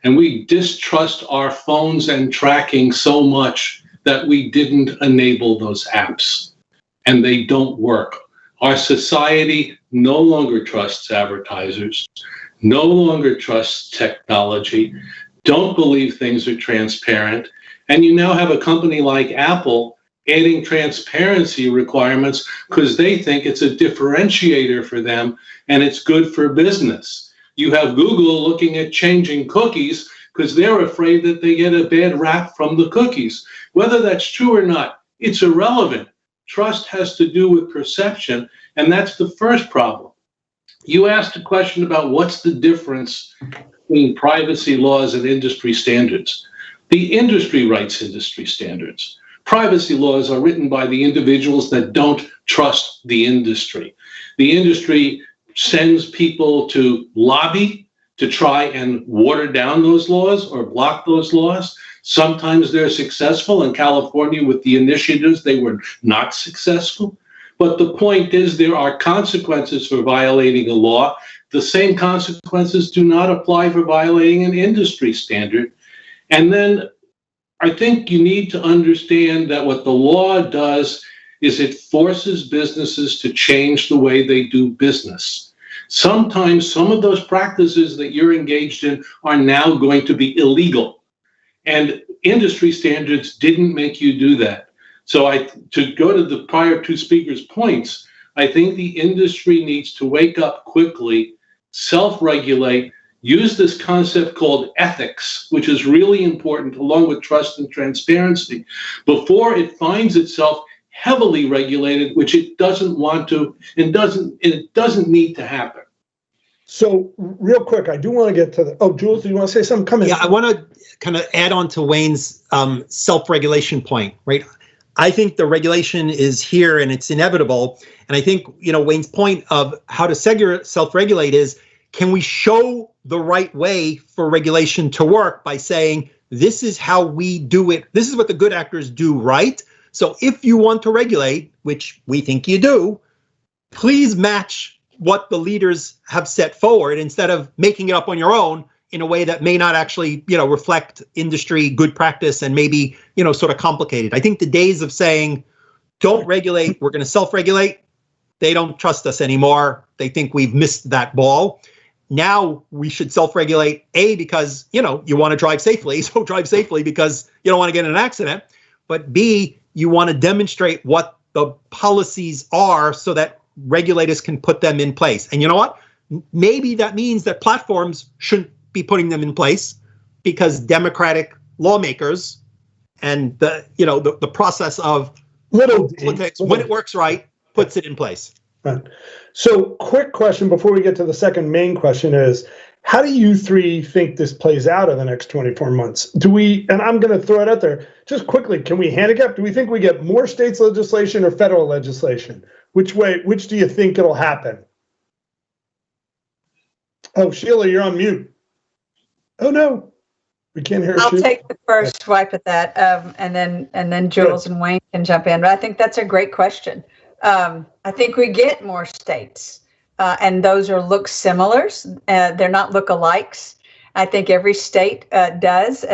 And we distrust our phones and tracking so much that we didn't enable those apps. And they don't work. Our society no longer trusts advertisers, no longer trusts technology, don't believe things are transparent. And you now have a company like Apple adding transparency requirements because they think it's a differentiator for them and it's good for business. You have Google looking at changing cookies because they're afraid that they get a bad rap from the cookies. Whether that's true or not, it's irrelevant. Trust has to do with perception, and that's the first problem. You asked a question about what's the difference between privacy laws and industry standards. The industry writes industry standards. Privacy laws are written by the individuals that don't trust the industry. The industry sends people to lobby to try and water down those laws or block those laws. Sometimes they're successful. In California, with the initiatives, they were not successful. But the point is there are consequences for violating a law. The same consequences do not apply for violating an industry standard. And then I think you need to understand that what the law does is it forces businesses to change the way they do business. Sometimes some of those practices that you're engaged in are now going to be illegal. And industry standards didn't make you do that. So to go to the prior two speakers' points, I think the industry needs to wake up quickly, self-regulate, use this concept called ethics, which is really important, along with trust and transparency, before it finds itself heavily regulated, which it doesn't want to and it doesn't need to happen. So real quick, I do want to get to the, Jules, do you want to say something? Come in. Yeah, I want to kind of add on to Wayne's self-regulation point, right? I think the regulation is here and it's inevitable. And I think, Wayne's point of how to self-regulate is, can we show the right way for regulation to work by saying, this is how we do it. This is what the good actors do, right? So if you want to regulate, which we think you do, please match what the leaders have set forward instead of making it up on your own in a way that may not actually, reflect industry good practice and maybe, sort of complicated. I think the days of saying, don't regulate, we're going to self-regulate, they don't trust us anymore. They think we've missed that ball. Now we should self-regulate, A, because, you want to drive safely. So drive safely because you don't want to get in an accident. But B, you want to demonstrate what the policies are so that regulators can put them in place. And you know what? Maybe that means that platforms shouldn't be putting them in place because democratic lawmakers and the process of politics, when it works right, puts it in place. Right. So quick question before we get to the second main question is, how do you three think this plays out in the next 24 months? And I'm going to throw it out there, just quickly, can we handicap? Do we think we get more states legislation or federal legislation? Which do you think it'll happen? Oh, Sheila, you're on mute. Oh no, we can't hear. I'll take the first swipe at that, and then Jules and Wayne can jump in. But I think that's a great question. I think we get more states, and those look similars. They're not lookalikes. I think every state does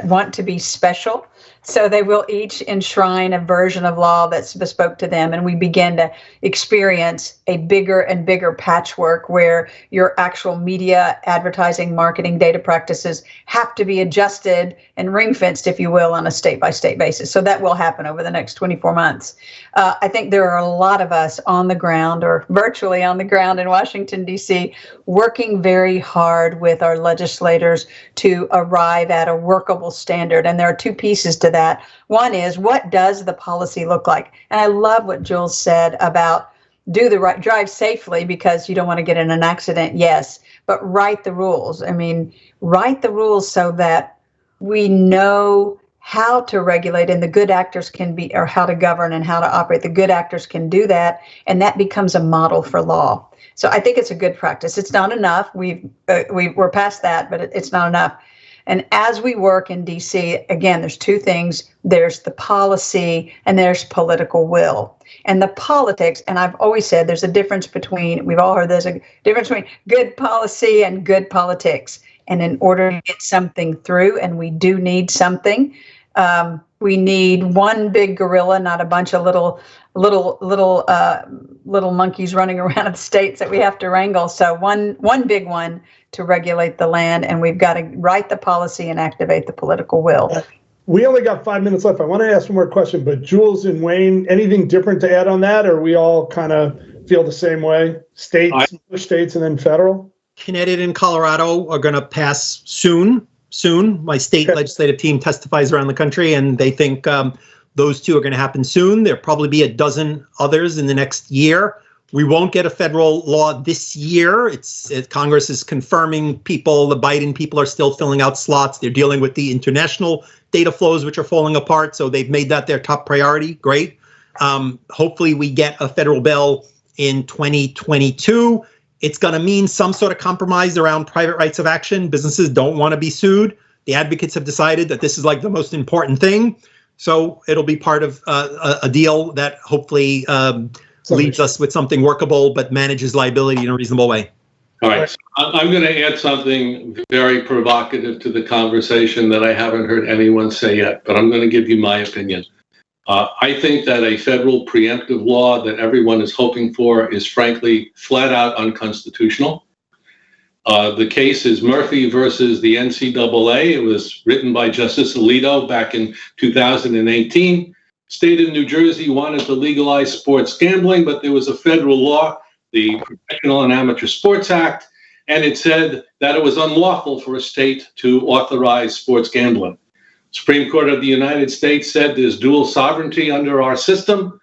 want to be special. So they will each enshrine a version of law that's bespoke to them. And we begin to experience a bigger and bigger patchwork where your actual media, advertising, marketing, data practices have to be adjusted and ring-fenced, if you will, on a state-by-state basis. So that will happen over the next 24 months. I think there are a lot of us on the ground or virtually on the ground in Washington, D.C., working very hard with our legislators to arrive at a workable standard. And there are two pieces to that. One is, what does the policy look like? And I love what Jules said about drive safely because you don't want to get in an accident, yes, but write the rules. I mean, write the rules so that we know how to regulate and the good actors or how to govern and how to operate. The good actors can do that, and that becomes a model for law. So I think it's a good practice. It's not enough. We're past that, but it's not enough. And as we work in DC, again, there's two things. There's the policy and there's political will. And the politics, and I've always said there's a difference between, we've all heard there's a difference between good policy and good politics. And in order to get something through, and we do need something, we need one big gorilla, not a bunch of little monkeys running around the states that we have to wrangle. So one big one to regulate the land, and we've got to write the policy and activate the political will. We only got 5 minutes left. I want to ask one more question, but Jules and Wayne, anything different to add on that, or we all kind of feel the same way? States and then federal? Connecticut and Colorado are going to pass soon. My state legislative team testifies around the country, and they think those two are going to happen soon. There'll probably be a dozen others in the next year. We won't get a federal law this year. Congress is confirming people. The Biden people are still filling out slots. They're dealing with the international data flows, which are falling apart. So they've made that their top priority. Great. Hopefully we get a federal bill in 2022. It's going to mean some sort of compromise around private rights of action. Businesses don't want to be sued. The advocates have decided that this is like the most important thing. So it'll be part of a deal that hopefully leaves us with something workable, but manages liability in a reasonable way. All right. So I'm going to add something very provocative to the conversation that I haven't heard anyone say yet, but I'm going to give you my opinion. I think that a federal preemptive law that everyone is hoping for is frankly flat out unconstitutional. The case is Murphy versus the NCAA. It was written by Justice Alito back in 2018. State of New Jersey wanted to legalize sports gambling, but there was a federal law, the Professional and Amateur Sports Act, and it said that it was unlawful for a state to authorize sports gambling. Supreme Court of the United States said there's dual sovereignty under our system,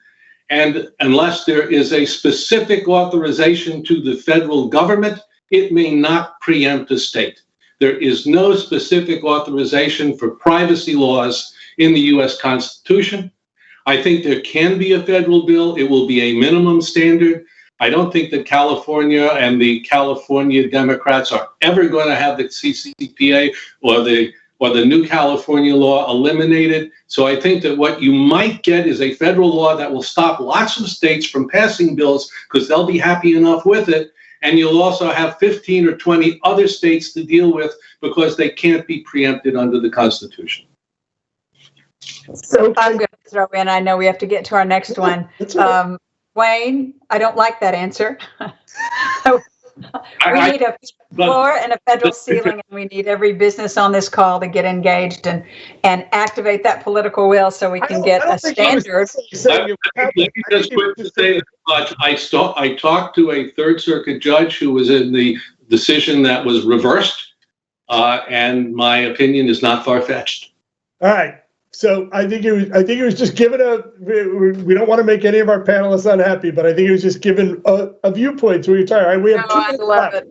and unless there is a specific authorization to the federal government, it may not preempt a state. There is no specific authorization for privacy laws in the U.S. Constitution. I think there can be a federal bill. It will be a minimum standard. I don't think that California and the California Democrats are ever going to have the CCPA or the new California law eliminated. So I think that what you might get is a federal law that will stop lots of states from passing bills because they'll be happy enough with it. And you'll also have 15 or 20 other states to deal with because they can't be preempted under the Constitution. So I'm going to throw in, I know we have to get to our next one. Wayne, I don't like that answer. We need a floor and a federal ceiling, and we need every business on this call to get engaged and activate that political will so we can get a standard. Let me just quickly say much. I talked to a Third Circuit judge who was in the decision that was reversed, and my opinion is not far-fetched. All right. So I think it was just given we don't want to make any of our panelists unhappy, but I think it was just given a viewpoint to each other. All right, we have 2 minutes left.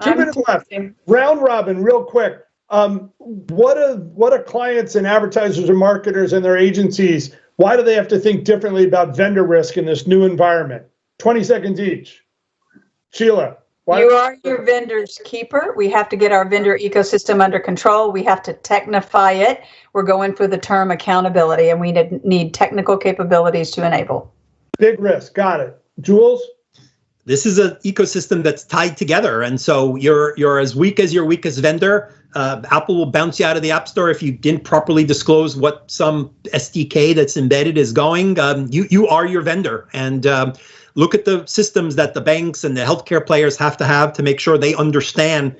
2 minutes left. Round robin, real quick. What do clients and advertisers and marketers and their agencies, why do they have to think differently about vendor risk in this new environment? 20 seconds each. Sheila. You are your vendor's keeper. We have to get our vendor ecosystem under control. We have to technify it. We're going for the term accountability, and we need technical capabilities to enable. Big risk. Got it. Jules? This is an ecosystem that's tied together. And so you're as weak as your weakest vendor. Apple will bounce you out of the App Store if you didn't properly disclose what some SDK that's embedded is going. You are your vendor. And look at the systems that the banks and the healthcare players have to make sure they understand.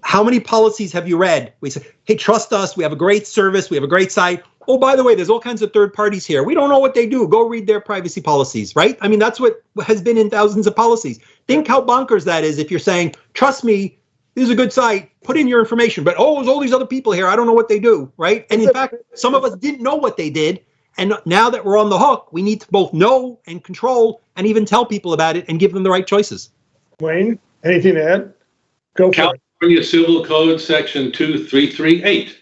How many policies have you read? We say, hey, trust us. We have a great service. We have a great site. Oh, by the way, there's all kinds of third parties here. We don't know what they do. Go read their privacy policies, right? I mean, that's what has been in thousands of policies. Think how bonkers that is if you're saying, trust me, this is a good site. Put in your information. But, there's all these other people here. I don't know what they do, right? And in fact, some of us didn't know what they did. And now that we're on the hook, we need to both know and control and even tell people about it and give them the right choices. Wayne, anything to add? Go for it. California Civil Code Section 2338,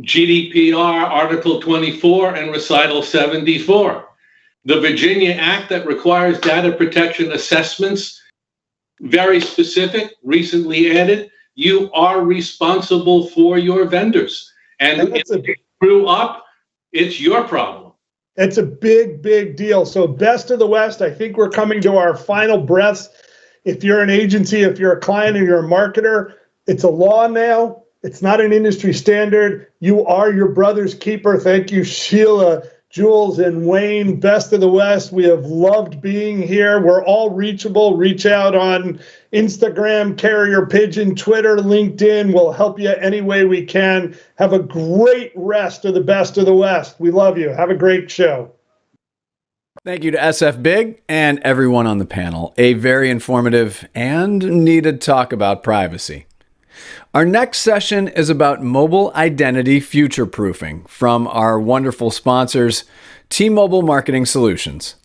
GDPR Article 24 and Recital 74, the Virginia Act that requires data protection assessments, very specific, recently added. You are responsible for your vendors. And if they screw up, it's your problem. It's a big, big deal. So best of the West, I think we're coming to our final breaths. If you're an agency, if you're a client or you're a marketer, it's a law now. It's not an industry standard. You are your brother's keeper. Thank you, Sheila, Jules, and Wayne. Best of the West. We have loved being here. We're all reachable. Reach out on Instagram, Carrier Pigeon, Twitter, LinkedIn. We'll help you any way we can. Have a great rest of the Best of the West. We love you. Have a great show. Thank you to SF Big and everyone on the panel. A very informative and needed talk about privacy. Our next session is about mobile identity future-proofing from our wonderful sponsors, T-Mobile Marketing Solutions.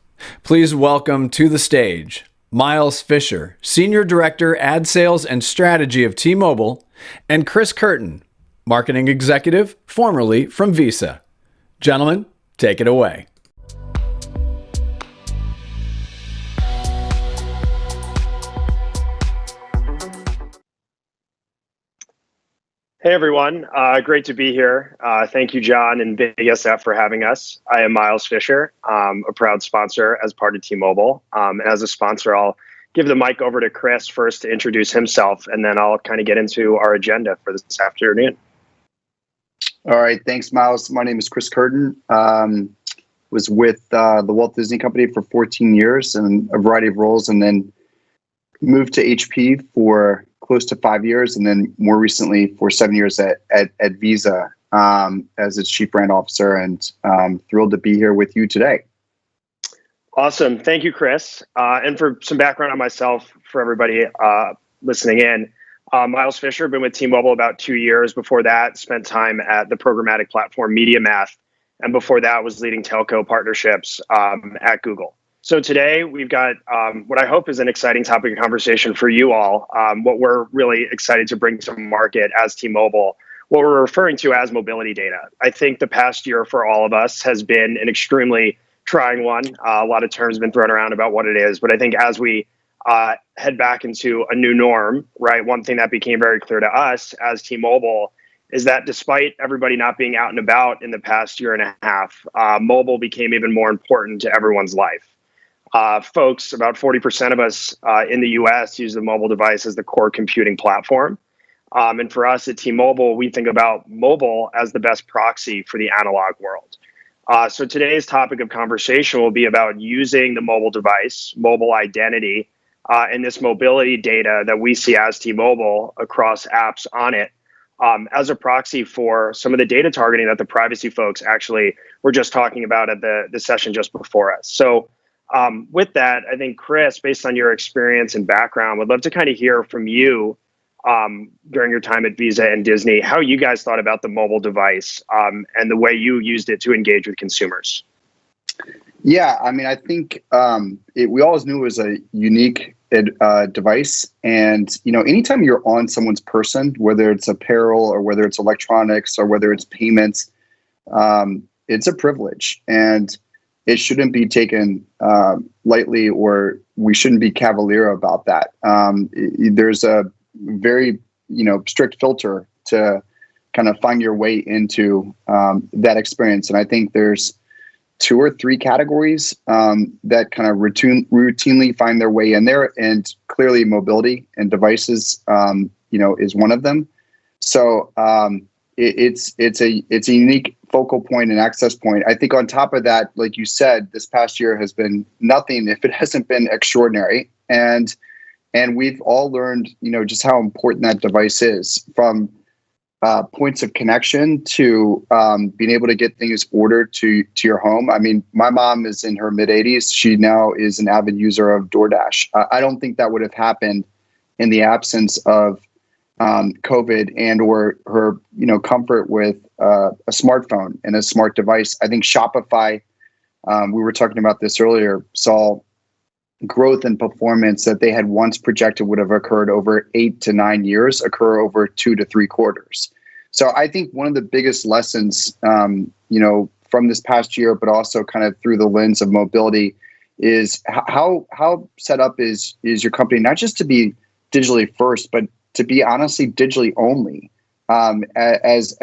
Please welcome to the stage Miles Fisher, Senior Director, Ad Sales and Strategy of T-Mobile, and Chris Curtin, Marketing Executive, formerly from Visa. Gentlemen, take it away. Hey everyone, great to be here. Thank you, John and Big SF for having us. I am Miles Fisher, a proud sponsor as part of T-Mobile. And as a sponsor, I'll give the mic over to Chris first to introduce himself, and then I'll kind of get into our agenda for this afternoon. All right, thanks, Miles. My name is Chris Curtin. Was with the Walt Disney Company for 14 years in a variety of roles, and then moved to HP for close to 5 years, and then more recently for 7 years at Visa as its chief brand officer, and thrilled to be here with you today. Awesome. Thank you, Chris. And for some background on myself, for everybody listening in, Miles Fisher, been with T-Mobile about 2 years. Before that, spent time at the programmatic platform MediaMath. And before that was leading telco partnerships at Google. So today we've got what I hope is an exciting topic of conversation for you all. What we're really excited to bring to market as T-Mobile, what we're referring to as mobility data. I think the past year for all of us has been an extremely trying one. A lot of terms have been thrown around about what it is, but I think as we head back into a new norm, right, one thing that became very clear to us as T-Mobile is that despite everybody not being out and about in the past year and a half, mobile became even more important to everyone's life. Folks, about 40% of us in the US use the mobile device as the core computing platform. And for us at T-Mobile, we think about mobile as the best proxy for the analog world. So today's topic of conversation will be about using the mobile device, mobile identity, and this mobility data that we see as T-Mobile across apps on it as a proxy for some of the data targeting that the privacy folks actually were just talking about at the session just before us. So with that, I think, Chris, based on your experience and background, would love to kind of hear from you during your time at Visa and Disney, how you guys thought about the mobile device and the way you used it to engage with consumers. Yeah, I mean, I think we always knew it was a unique device. And, you know, anytime you're on someone's person, whether it's apparel or whether it's electronics or whether it's payments, it's a privilege. And it shouldn't be taken lightly, or we shouldn't be cavalier about that. There's a very, strict filter to kind of find your way into that experience. And I think there's 2 or 3 categories that kind of routinely find their way in there. And clearly mobility and devices, is one of them. So it's a unique focal point and access point. I think on top of that, like you said, this past year has been nothing if it hasn't been extraordinary. And we've all learned, just how important that device is, from points of connection to being able to get things ordered to your home. I mean, my mom is in her mid-80s. She now is an avid user of DoorDash. I don't think that would have happened in the absence of COVID and or her, comfort with a smartphone and a smart device. I think Shopify, we were talking about this earlier, saw growth and performance that they had once projected would have occurred over 8 to 9 years occur over 2 to 3 quarters. So I think one of the biggest lessons, from this past year, but also kind of through the lens of mobility, is how set up is your company, not just to be digitally first, but to be honestly digitally only, as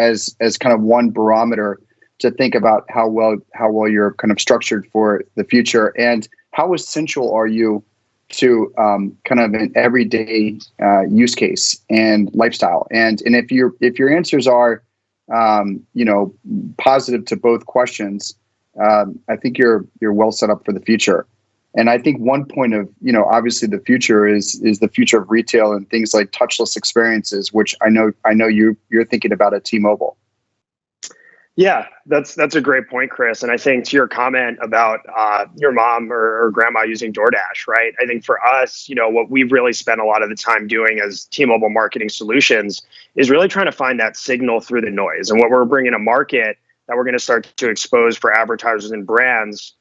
kind of one barometer to think about how well you're kind of structured for the future, and how essential are you to kind of an everyday use case and lifestyle. And if your answers are positive to both questions, I think you're well set up for the future. And I think one point of, obviously the future is the future of retail and things like touchless experiences, which I know you're thinking about at T-Mobile. Yeah, that's a great point, Chris. And I think to your comment about your mom or grandma using DoorDash, right? I think for us, what we've really spent a lot of the time doing as T-Mobile Marketing Solutions is really trying to find that signal through the noise. And what we're bringing to market that we're going to start to expose for advertisers and brands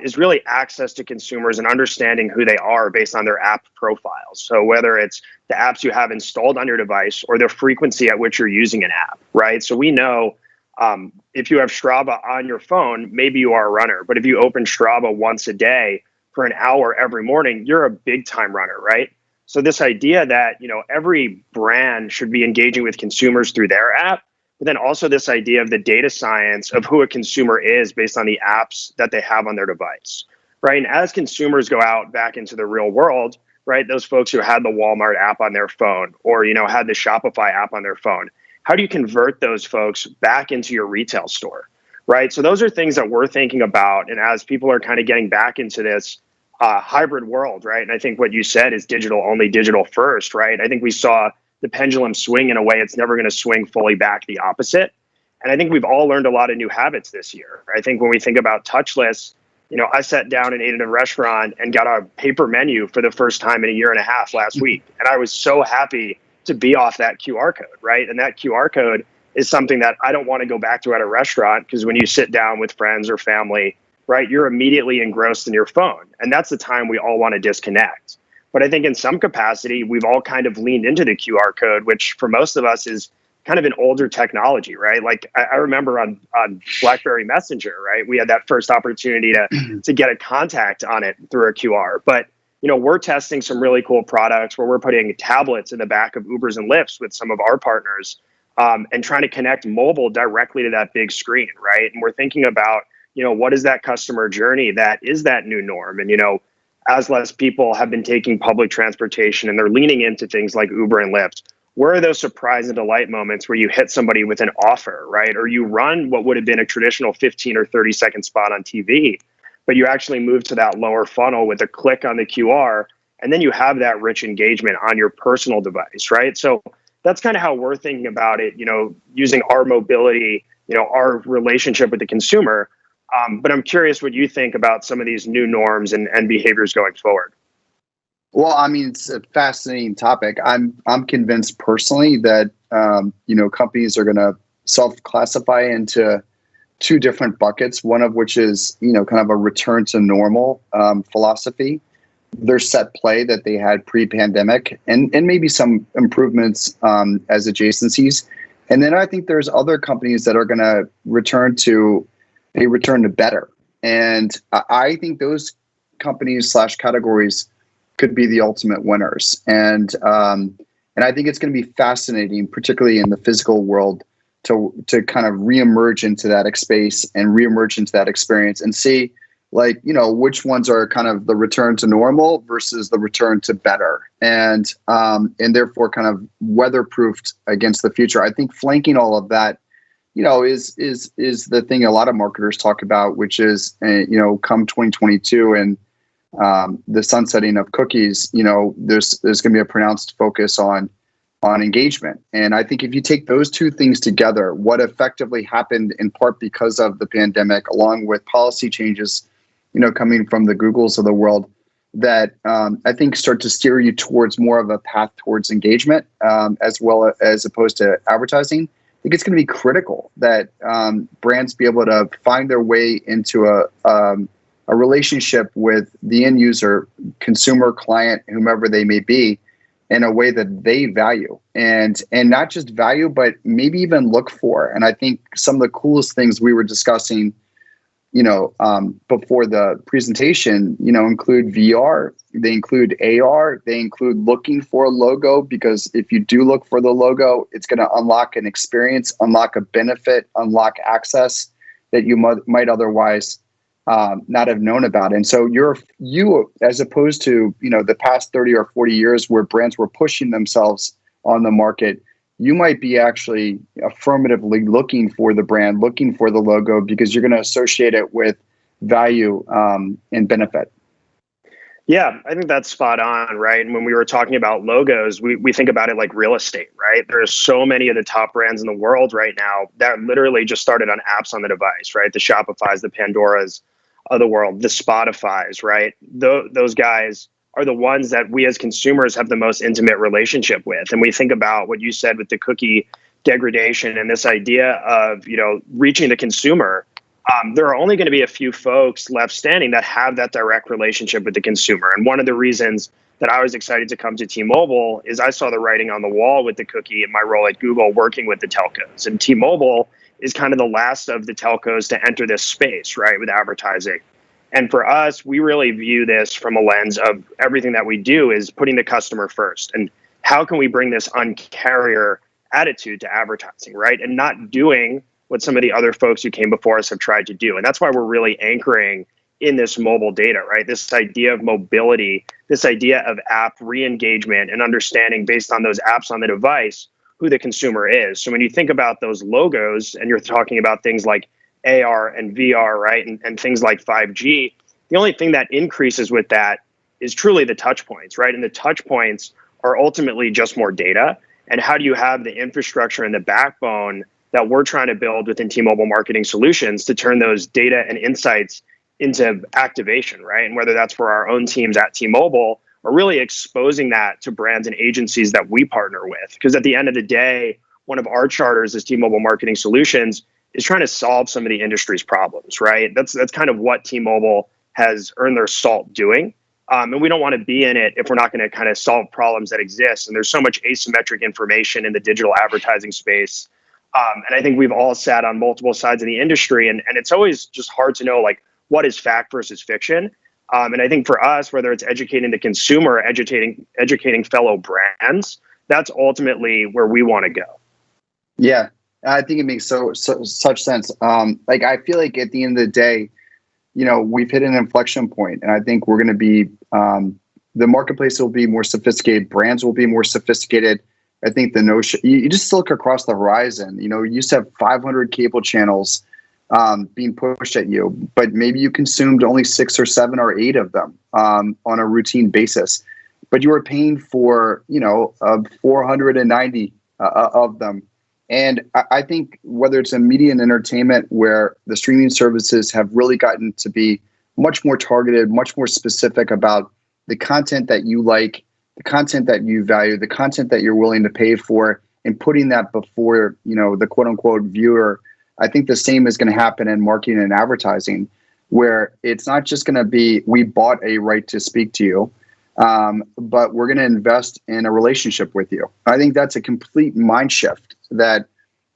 is really access to consumers and understanding who they are based on their app profiles. So whether it's the apps you have installed on your device or the frequency at which you're using an app, right? So we know if you have Strava on your phone, maybe you are a runner. But if you open Strava once a day for an hour every morning, you're a big time runner, right? So this idea that, every brand should be engaging with consumers through their app, but then also this idea of the data science of who a consumer is based on the apps that they have on their device, right? And as consumers go out back into the real world, right, those folks who had the Walmart app on their phone or, had the Shopify app on their phone, how do you convert those folks back into your retail store, right? So those are things that we're thinking about. And as people are kind of getting back into this hybrid world, right? And I think what you said is digital only, digital first, right? I think we saw the pendulum swing in a way it's never going to swing fully back the opposite. And I think we've all learned a lot of new habits this year. I think when we think about touchless, I sat down and ate at a restaurant and got a paper menu for the first time in a year and a half last week. And I was so happy to be off that QR code, right? And that QR code is something that I don't want to go back to at a restaurant, because when you sit down with friends or family, right, you're immediately engrossed in your phone. And that's the time we all want to disconnect. But I think in some capacity, we've all kind of leaned into the QR code, which for most of us is kind of an older technology, right? Like I remember on BlackBerry Messenger, right? We had that first opportunity to get a contact on it through a QR. But we're testing some really cool products where we're putting tablets in the back of Ubers and Lyfts with some of our partners, and trying to connect mobile directly to that big screen, right? And we're thinking about, what is that customer journey that is that new norm? And, as less people have been taking public transportation and they're leaning into things like Uber and Lyft, where are those surprise and delight moments where you hit somebody with an offer, right? Or you run what would have been a traditional 15 or 30-second spot on TV, but you actually move to that lower funnel with a click on the QR, and then you have that rich engagement on your personal device, right? So that's kind of how we're thinking about it, using our mobility, our relationship with the consumer. But I'm curious what you think about some of these new norms and behaviors going forward. Well, I mean, it's a fascinating topic. I'm convinced personally that companies are going to self-classify into two different buckets. One of which is kind of a return to normal philosophy. Their set play that they had pre-pandemic, and maybe some improvements as adjacencies. And then I think there's other companies that are going to return to better. And I think those companies / categories could be the ultimate winners. And I think it's going to be fascinating, particularly in the physical world, to kind of reemerge into that space and reemerge into that experience and see, which ones are kind of the return to normal versus the return to better, and therefore kind of weatherproofed against the future. I think flanking all of that, is the thing a lot of marketers talk about, which is, come 2022 and the sunsetting of cookies, there's going to be a pronounced focus on engagement. And I think if you take those two things together, what effectively happened in part because of the pandemic, along with policy changes, coming from the Googles of the world, that I think start to steer you towards more of a path towards engagement, as opposed to advertising. I think it's going to be critical that brands be able to find their way into a relationship with the end user, consumer, client, whomever they may be, in a way that they value, and not just value, but maybe even look for. And I think some of the coolest things we were discussing, before the presentation, include VR, they include AR, they include looking for a logo, because if you do look for the logo, it's going to unlock an experience, unlock a benefit, unlock access that you might otherwise not have known about. And so you, as opposed to, the past 30 or 40 years where brands were pushing themselves on the market, you might be actually affirmatively looking for the brand, looking for the logo, because you're going to associate it with value and benefit. Yeah, I think that's spot on, right? And when we were talking about logos, we think about it like real estate, right? There's so many of the top brands in the world right now that literally just started on apps on the device, right? The Shopifys, the Pandoras of the world, the Spotifys, right? Those guys are the ones that we as consumers have the most intimate relationship with. And we think about what you said with the cookie degradation and this idea of, reaching the consumer. There are only going to be a few folks left standing that have that direct relationship with the consumer. And one of the reasons that I was excited to come to T-Mobile is I saw the writing on the wall with the cookie in my role at Google, working with the telcos. And T-Mobile is kind of the last of the telcos to enter this space, right, with advertising. And for us, we really view this from a lens of everything that we do is putting the customer first. And how can we bring this Un-carrier attitude to advertising, right? And not doing what some of the other folks who came before us have tried to do. And that's why we're really anchoring in this mobile data, right? This idea of mobility, this idea of app re-engagement and understanding based on those apps on the device who the consumer is. So when you think about those logos and you're talking about things like AR and VR, right? And things like 5G, the only thing that increases with that is truly the touch points, right? And the touch points are ultimately just more data. And how do you have the infrastructure and the backbone that we're trying to build within T-Mobile Marketing Solutions to turn those data and insights into activation, right? And whether that's for our own teams at T-Mobile are really exposing that to brands and agencies that we partner with. Because at the end of the day, one of our charters as T-Mobile Marketing Solutions is trying to solve some of the industry's problems, right? That's kind of what T-Mobile has earned their salt doing. And we don't want to be in it if we're not going to kind of solve problems that exist. And there's so much asymmetric information in the digital advertising space. And I think we've all sat on multiple sides of the industry, and it's always just hard to know, like, what is fact versus fiction. And I think for us, whether it's educating the consumer or educating fellow brands, that's ultimately where we want to go. Yeah, I think it makes such sense. Like, I feel like at the end of the day, we've hit an inflection point, and I think we're going to be, the marketplace will be more sophisticated. Brands will be more sophisticated. I think the notion, you just look across the horizon, you used to have 500 cable channels being pushed at you, but maybe you consumed only 6 or 7 or 8 of them on a routine basis, but you were paying for, 490 of them. And I think whether it's in media and entertainment, where the streaming services have really gotten to be much more targeted, much more specific about the content that you like, the content that you value, the content that you're willing to pay for, and putting that before, the quote unquote viewer. I think the same is going to happen in marketing and advertising, where it's not just going to be, we bought a right to speak to you, but we're going to invest in a relationship with you. I think that's a complete mind shift that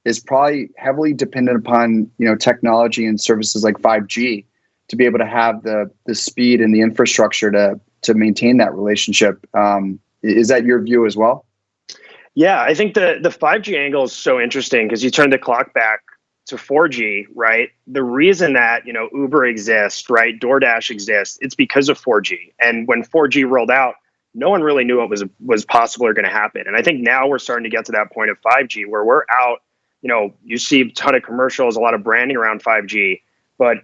is probably heavily dependent upon, technology and services like 5G to be able to have the speed and the infrastructure to maintain that relationship. Is that your view as well? Yeah, I think the 5G angle is so interesting because you turn the clock back to 4G, right? The reason that, Uber exists, right? DoorDash exists, it's because of 4G. And when 4G rolled out, no one really knew what was possible or going to happen. And I think now we're starting to get to that point of 5G where we're out, you see a ton of commercials, a lot of branding around 5G, but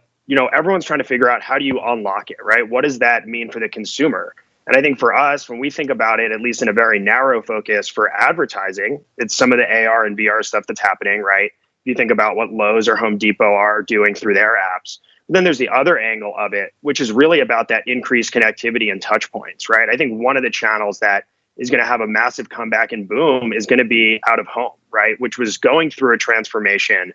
everyone's trying to figure out, how do you unlock it, right? What does that mean for the consumer? And I think for us, when we think about it, at least in a very narrow focus for advertising, it's some of the AR and VR stuff that's happening, right? You think about what Lowe's or Home Depot are doing through their apps. But then there's the other angle of it, which is really about that increased connectivity and touch points, right? I think one of the channels that is going to have a massive comeback and boom is going to be out of home, right? Which was going through a transformation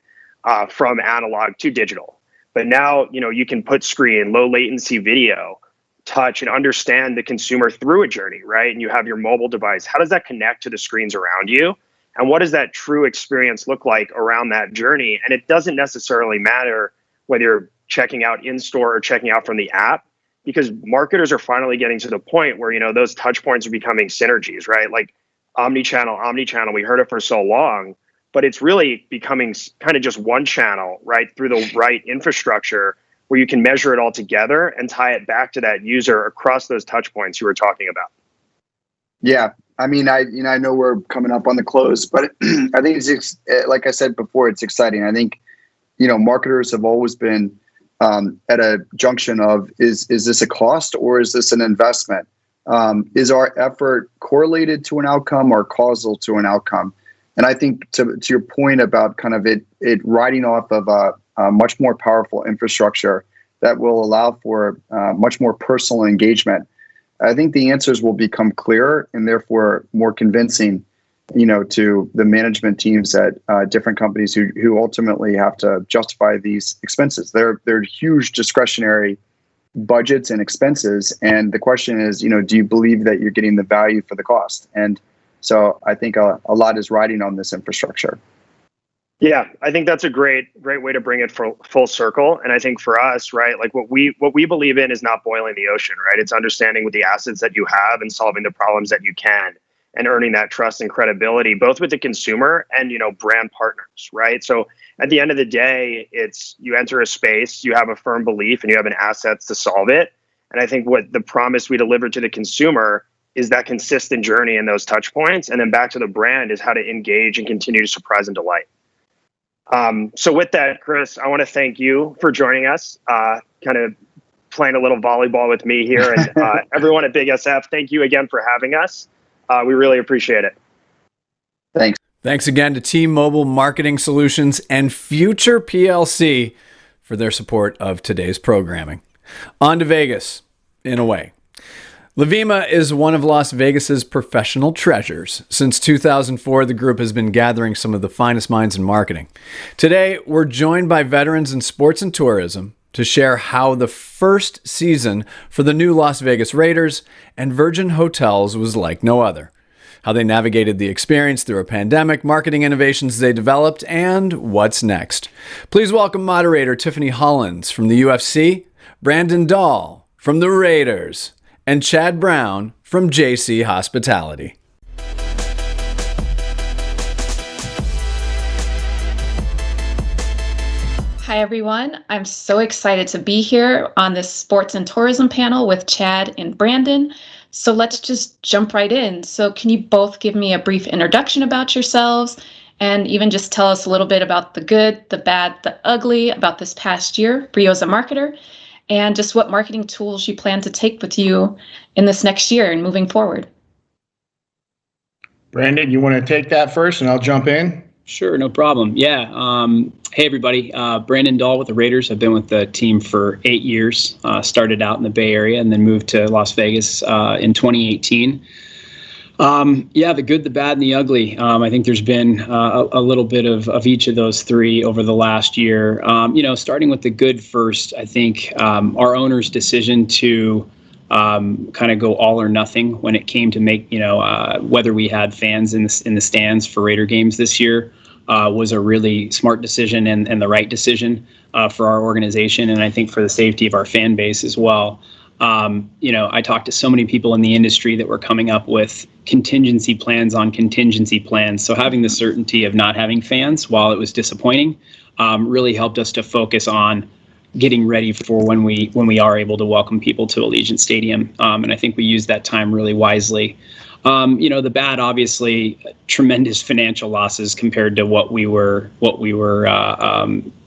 from analog to digital. But now, you can put screen, low latency video, touch, and understand the consumer through a journey, right? And you have your mobile device. How does that connect to the screens around you? And what does that true experience look like around that journey? And it doesn't necessarily matter whether you're checking out in store or checking out from the app, because marketers are finally getting to the point where, those touch points are becoming synergies, right? Like omni-channel, we heard it for so long, but it's really becoming kind of just one channel, right? Through the right infrastructure where you can measure it all together and tie it back to that user across those touch points you were talking about. Yeah. I mean, I know we're coming up on the close, but I think it's, like I said before, it's exciting. I think, marketers have always been at a junction of, is this a cost or is this an investment? Is our effort correlated to an outcome or causal to an outcome? And I think to your point about kind of it riding off of a much more powerful infrastructure that will allow for much more personal engagement, I think the answers will become clearer and therefore more convincing, to the management teams at different companies who ultimately have to justify these expenses. They're huge discretionary budgets and expenses, and the question is, do you believe that you're getting the value for the cost? And so I think a lot is riding on this infrastructure. Yeah, I think that's a great way to bring it full circle. And I think for us, right, like what we believe in is not boiling the ocean, right? It's understanding with the assets that you have and solving the problems that you can and earning that trust and credibility, both with the consumer and, brand partners, right? So at the end of the day, it's you enter a space, you have a firm belief and you have an assets to solve it. And I think what the promise we deliver to the consumer is that consistent journey and those touch points. And then back to the brand is how to engage and continue to surprise and delight. So with that, Chris, I want to thank you for joining us, kind of playing a little volleyball with me here. And everyone at Big SF, thank you again for having us. We really appreciate it. Thanks. Thanks again to T-Mobile Marketing Solutions and Future PLC for their support of today's programming. On to Vegas, in a way. Levima is one of Las Vegas's professional treasures. Since 2004, the group has been gathering some of the finest minds in marketing. Today, we're joined by veterans in sports and tourism to share how the first season for the new Las Vegas Raiders and Virgin Hotels was like no other. How they navigated the experience through a pandemic, marketing innovations they developed, and what's next. Please welcome moderator Tiffany Hollins from the UFC, Brandon Dahl from the Raiders, and Chad Brown from JC Hospitality. Hi, everyone. I'm so excited to be here on this sports and tourism panel with Chad and Brandon. So let's just jump right in. So can you both give me a brief introduction about yourselves and even just tell us a little bit about the good, the bad, the ugly about this past year for you as a marketer, and just what marketing tools you plan to take with you in this next year and moving forward? Brandon, you want to take that first and I'll jump in? Sure, no problem. Yeah. Hey, everybody. Brandon Dahl with the Raiders. I've been with the team for 8 years. Started out in the Bay Area and then moved to Las Vegas in 2018. The good, the bad, and the ugly. I think there's been a little bit of each of those three over the last year. Starting with the good first, I think our owner's decision to kind of go all or nothing when it came to make, whether we had fans in the stands for Raider games this year was a really smart decision and the right decision for our organization, and I think for the safety of our fan base as well. I talked to so many people in the industry that were coming up with contingency plans on contingency plans. So having the certainty of not having fans, while it was disappointing, really helped us to focus on getting ready for when we are able to welcome people to Allegiant Stadium. And I think we used that time really wisely. The bad, obviously, tremendous financial losses compared to what we were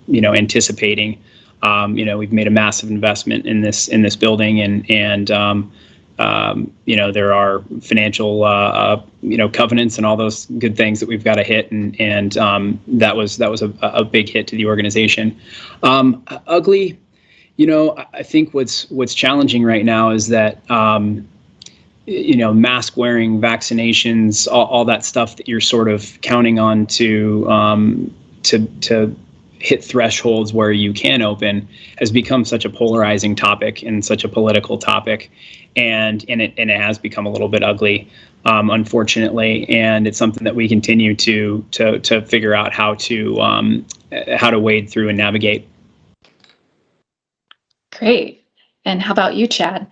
anticipating. We've made a massive investment in this building, and there are financial covenants and all those good things that we've got to hit, and that was a big hit to the organization. Ugly, I think what's challenging right now is that mask wearing, vaccinations, all that stuff that you're sort of counting on to hit thresholds where you can open has become such a polarizing topic and such a political topic, and it has become a little bit ugly, unfortunately. And it's something that we continue to figure out how to wade through and navigate. Great. And how about you, Chad?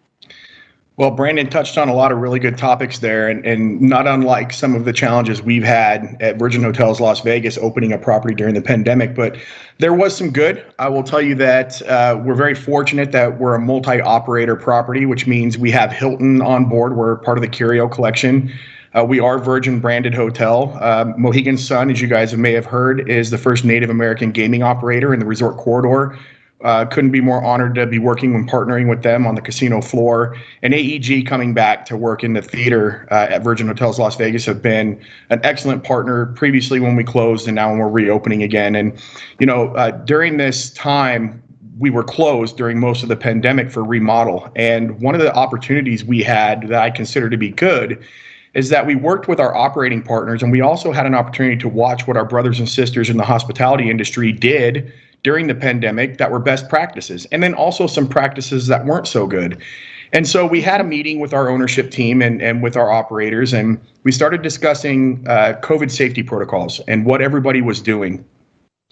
Well, Brandon touched on a lot of really good topics there, and not unlike some of the challenges we've had at Virgin Hotels Las Vegas opening a property during the pandemic, but there was some good. I will tell you that we're very fortunate that we're a multi-operator property, which means we have Hilton on board. We're part of the Curio collection. We are Virgin branded hotel. Mohegan Sun, as you guys may have heard, is the first Native American gaming operator in the resort corridor. Couldn't be more honored to be working and partnering with them on the casino floor. And AEG coming back to work in the theater at Virgin Hotels Las Vegas have been an excellent partner previously when we closed and now when we're reopening again. And, during this time, we were closed during most of the pandemic for remodel. And one of the opportunities we had that I consider to be good is that we worked with our operating partners, and we also had an opportunity to watch what our brothers and sisters in the hospitality industry did during the pandemic that were best practices, and then also some practices that weren't so good. And so we had a meeting with our ownership team and with our operators, and we started discussing COVID safety protocols and what everybody was doing.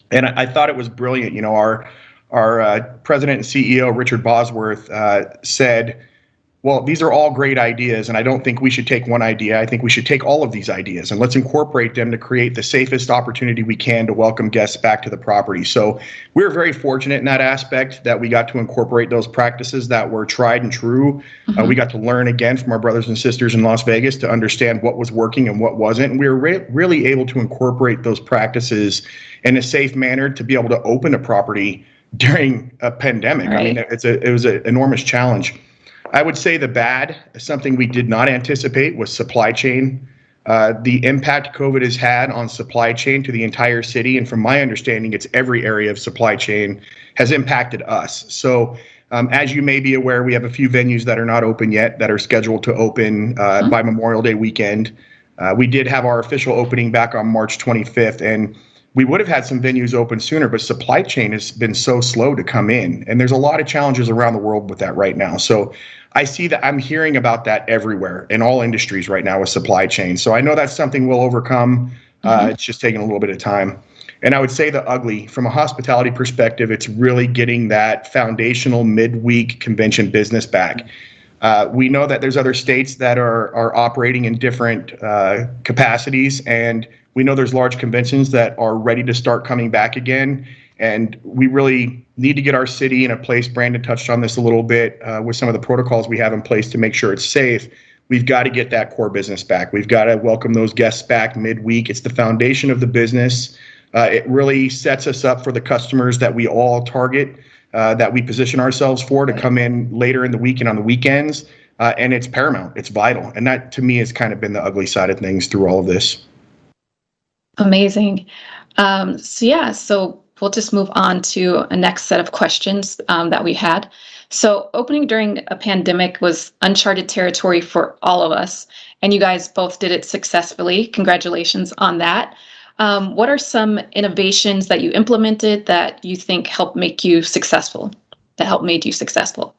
And I thought it was brilliant. Our president and CEO, Richard Bosworth, said, well, these are all great ideas, and I don't think we should take one idea. I think we should take all of these ideas and let's incorporate them to create the safest opportunity we can to welcome guests back to the property. So we're very fortunate in that aspect that we got to incorporate those practices that were tried and true. Mm-hmm. We got to learn again from our brothers and sisters in Las Vegas to understand what was working and what wasn't. And we were really able to incorporate those practices in a safe manner to be able to open a property during a pandemic. Right. I mean, it was an enormous challenge. I would say the bad, something we did not anticipate, was supply chain. The impact COVID has had on supply chain to the entire city, and from my understanding, it's every area of supply chain has impacted us. So As you may be aware, we have a few venues that are not open yet that are scheduled to open by Memorial Day weekend. We did have our official opening back on March 25th, and we would have had some venues open sooner, but supply chain has been so slow to come in. And there's a lot of challenges around the world with that right now. So I see that I'm hearing about that everywhere in all industries right now with supply chain. So I know that's something we'll overcome. It's just taking a little bit of time. And I would say the ugly, from a hospitality perspective, it's really getting that foundational midweek convention business back. We know that there's other states that are operating in different capacities, and we know there's large conventions that are ready to start coming back again. And we really need to get our city in a place, Brandon touched on this a little bit, with some of the protocols we have in place to make sure it's safe. We've got to get that core business back. We've got to welcome those guests back midweek. It's the foundation of the business. It really sets us up for the customers that we all target, that we position ourselves for to come in later in the week and on the weekends. And it's paramount. It's vital. And that, to me, has kind of been the ugly side of things through all of this. Amazing. So we'll just move on to a next set of questions that we had. So opening during a pandemic was uncharted territory for all of us, and you guys both did it successfully. Congratulations on that. What are some innovations that you implemented that you think helped make you successful, made you successful?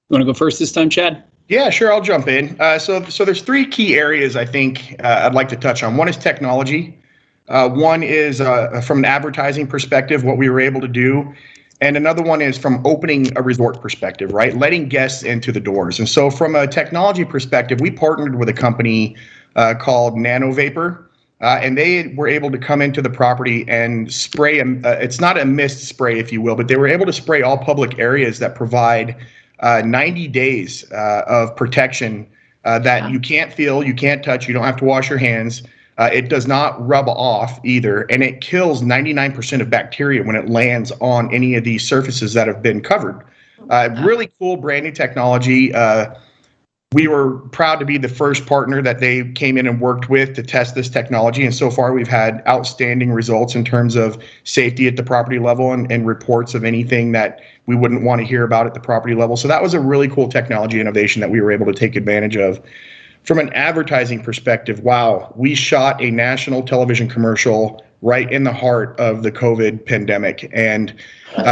You want to go first this time, Chad? Yeah, sure. I'll jump in. So there's three key areas I think I'd like to touch on. One is technology. One is from an advertising perspective, what we were able to do. And another one is from opening a resort perspective, right? Letting guests into the doors. And so from a technology perspective, we partnered with a company called Nano Vapor. And they were able to come into the property and spray, it's not a mist spray, if you will, but they were able to spray all public areas that provide 90 days of protection that you can't feel, you can't touch, you don't have to wash your hands. It does not rub off either, and it kills 99% of bacteria when it lands on any of these surfaces that have been covered. Really cool brand new technology. We were proud to be the first partner that they came in and worked with to test this technology. And so far, we've had outstanding results in terms of safety at the property level and reports of anything that we wouldn't want to hear about at the property level. So that was a really cool technology innovation that we were able to take advantage of. From an advertising perspective, wow, we shot a national television commercial right in the heart of the COVID pandemic. And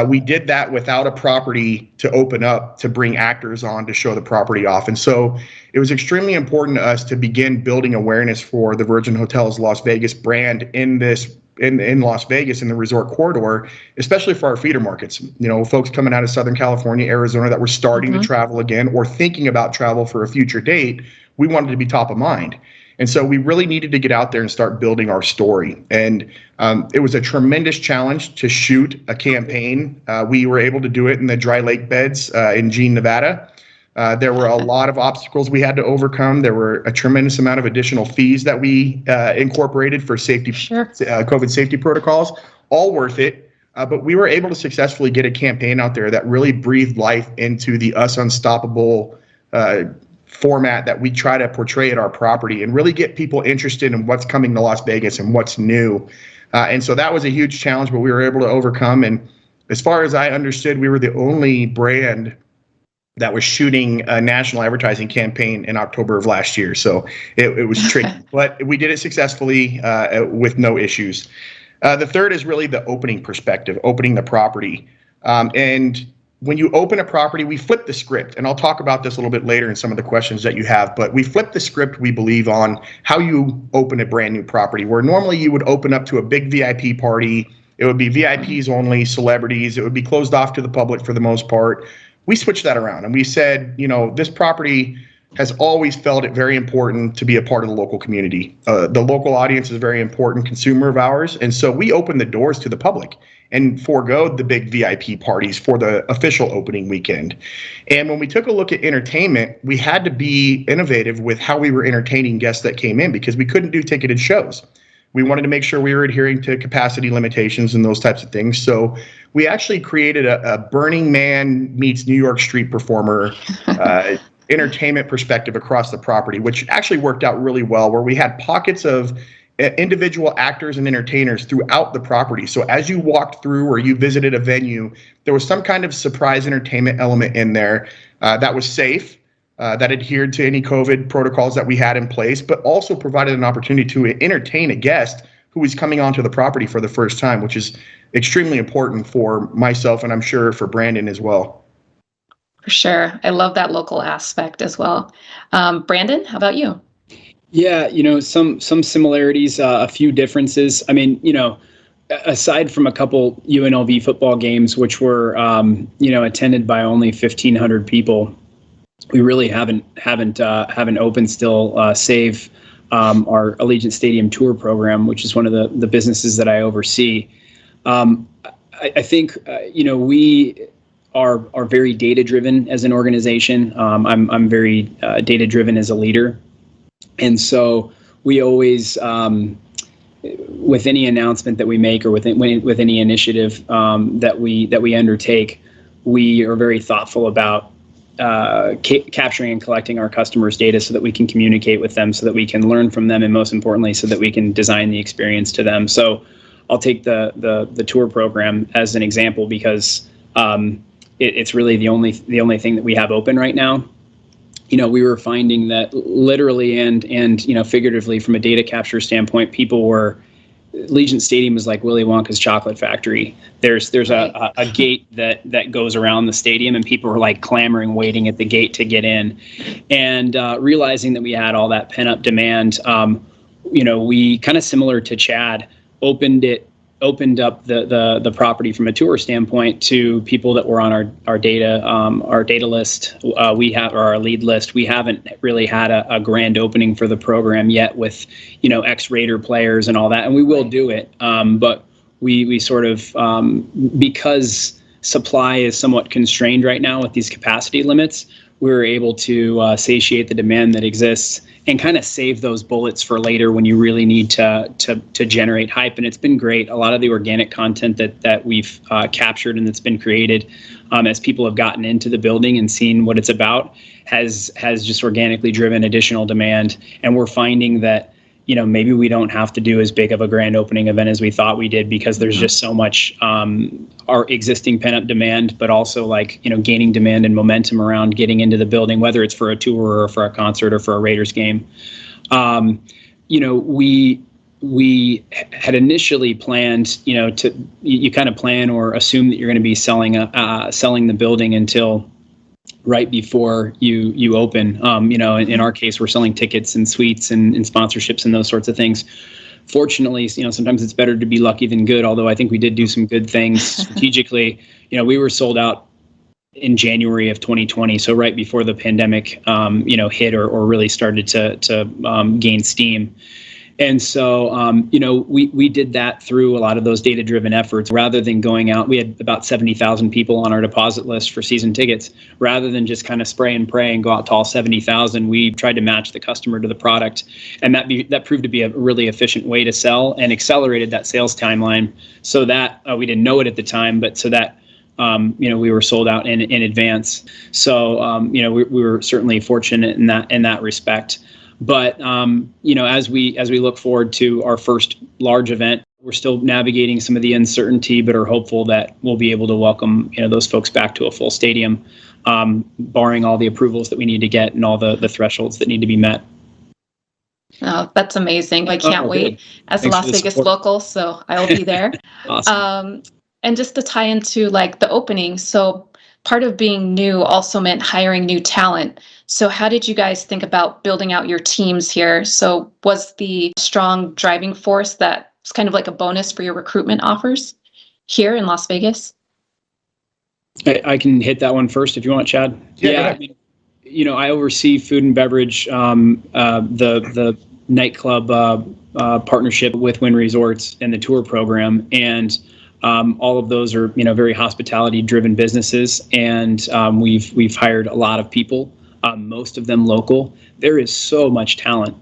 we did that without a property to open up to bring actors on to show the property off. And so it was extremely important to us to begin building awareness for the Virgin Hotels Las Vegas brand in Las Vegas in the resort corridor, especially for our feeder markets. You know, folks coming out of Southern California, Arizona that were starting to travel again or thinking about travel for a future date. We wanted to be top of mind. And so we really needed to get out there and start building our story. And it was a tremendous challenge to shoot a campaign. We were able to do it in the dry lake beds in Jean, Nevada. There were a lot of obstacles we had to overcome. There were a tremendous amount of additional fees that we incorporated for safety, COVID safety protocols, all worth it. But we were able to successfully get a campaign out there that really breathed life into the Us Unstoppable format that we try to portray at our property and really get people interested in what's coming to Las Vegas and what's new. And so that was a huge challenge, but we were able to overcome. And as far as I understood, we were the only brand that was shooting a national advertising campaign in October of last year. So it was tricky, but we did it successfully with no issues. The third is really the opening perspective, opening the property. And when you open a property, we flip the script, and I'll talk about this a little bit later in some of the questions that you have, but we flip the script, we believe, on how you open a brand new property, where normally you would open up to a big VIP party. It would be VIPs only, celebrities. It would be closed off to the public for the most part. We switched that around, and we said, you know, this property has always felt it very important to be a part of the local community. The local audience is a very important consumer of ours, and so we opened the doors to the public and forgoed the big VIP parties for the official opening weekend. And when we took a look at entertainment, we had to be innovative with how we were entertaining guests that came in because we couldn't do ticketed shows. We wanted to make sure we were adhering to capacity limitations and those types of things. So we actually created a Burning Man meets New York street performer entertainment perspective across the property, which actually worked out really well, where we had pockets of individual actors and entertainers throughout the property. So as you walked through or you visited a venue, there was some kind of surprise entertainment element in there that was safe, that adhered to any COVID protocols that we had in place, but also provided an opportunity to entertain a guest who was coming onto the property for the first time, which is extremely important for myself and I'm sure for Brandon as well. For sure. I love that local aspect as well. Brandon, how about you? Yeah, some similarities, a few differences. I mean, aside from a couple UNLV football games, which were, attended by only 1,500 people, we really haven't opened still, save our Allegiant Stadium tour program, which is one of the businesses that I oversee. I think, we are very data driven as an organization. I'm very data driven as a leader. And so we always, with any announcement that we make or with any initiative that we undertake, we are very thoughtful about capturing and collecting our customers' data so that we can communicate with them, so that we can learn from them, and most importantly, so that we can design the experience to them. So I'll take the tour program as an example because it's really the only thing that we have open right now. We were finding that literally and figuratively from a data capture standpoint, people were, Allegiant Stadium is like Willy Wonka's chocolate factory. There's a gate that goes around the stadium, and people were like clamoring, waiting at the gate to get in. And realizing that we had all that pent up demand, we kind of similar to Chad, opened up the property from a tour standpoint to people that were on our data list. We have our lead list. We haven't really had a grand opening for the program yet with ex-Raider players and all that, and we will do it. But we sort of because supply is somewhat constrained right now with these capacity limits, we were able to satiate the demand that exists and kind of save those bullets for later when you really need to generate hype. And it's been great. A lot of the organic content that we've captured and that's been created as people have gotten into the building and seen what it's about has just organically driven additional demand. And we're finding that maybe we don't have to do as big of a grand opening event as we thought we did, because there's just so much our existing pent-up demand, but also gaining demand and momentum around getting into the building, whether it's for a tour or for a concert or for a Raiders game. We had initially planned, you kind of plan or assume that you're going to be selling the building until right before you open. In our case, we're selling tickets and suites and sponsorships and those sorts of things. Fortunately, sometimes it's better to be lucky than good, although I think we did do some good things strategically. We were sold out in January of 2020, so right before the pandemic hit or really started to gain steam. And so, we did that through a lot of those data-driven efforts. Rather than going out, we had about 70,000 people on our deposit list for season tickets. Rather than just kind of spray and pray and go out to all 70,000, we tried to match the customer to the product. And that proved to be a really efficient way to sell and accelerated that sales timeline so that we didn't know it at the time, but so that we were sold out in advance. So, we were certainly fortunate in that respect. But as we look forward to our first large event, we're still navigating some of the uncertainty, but are hopeful that we'll be able to welcome those folks back to a full stadium, barring all the approvals that we need to get and all the thresholds that need to be met. Oh, that's amazing! I can't wait. As a Las Vegas local, so I'll be there. Awesome. And just to tie into the opening, so part of being new also meant hiring new talent. So how did you guys think about building out your teams here? So was the strong driving force that was kind of like a bonus for your recruitment offers here in Las Vegas? I can hit that one first if you want, Chad. Yeah. I oversee food and beverage, the nightclub partnership with Wynn Resorts and the tour program. And all of those are, very hospitality driven businesses. And we've hired a lot of people. Most of them local. There is so much talent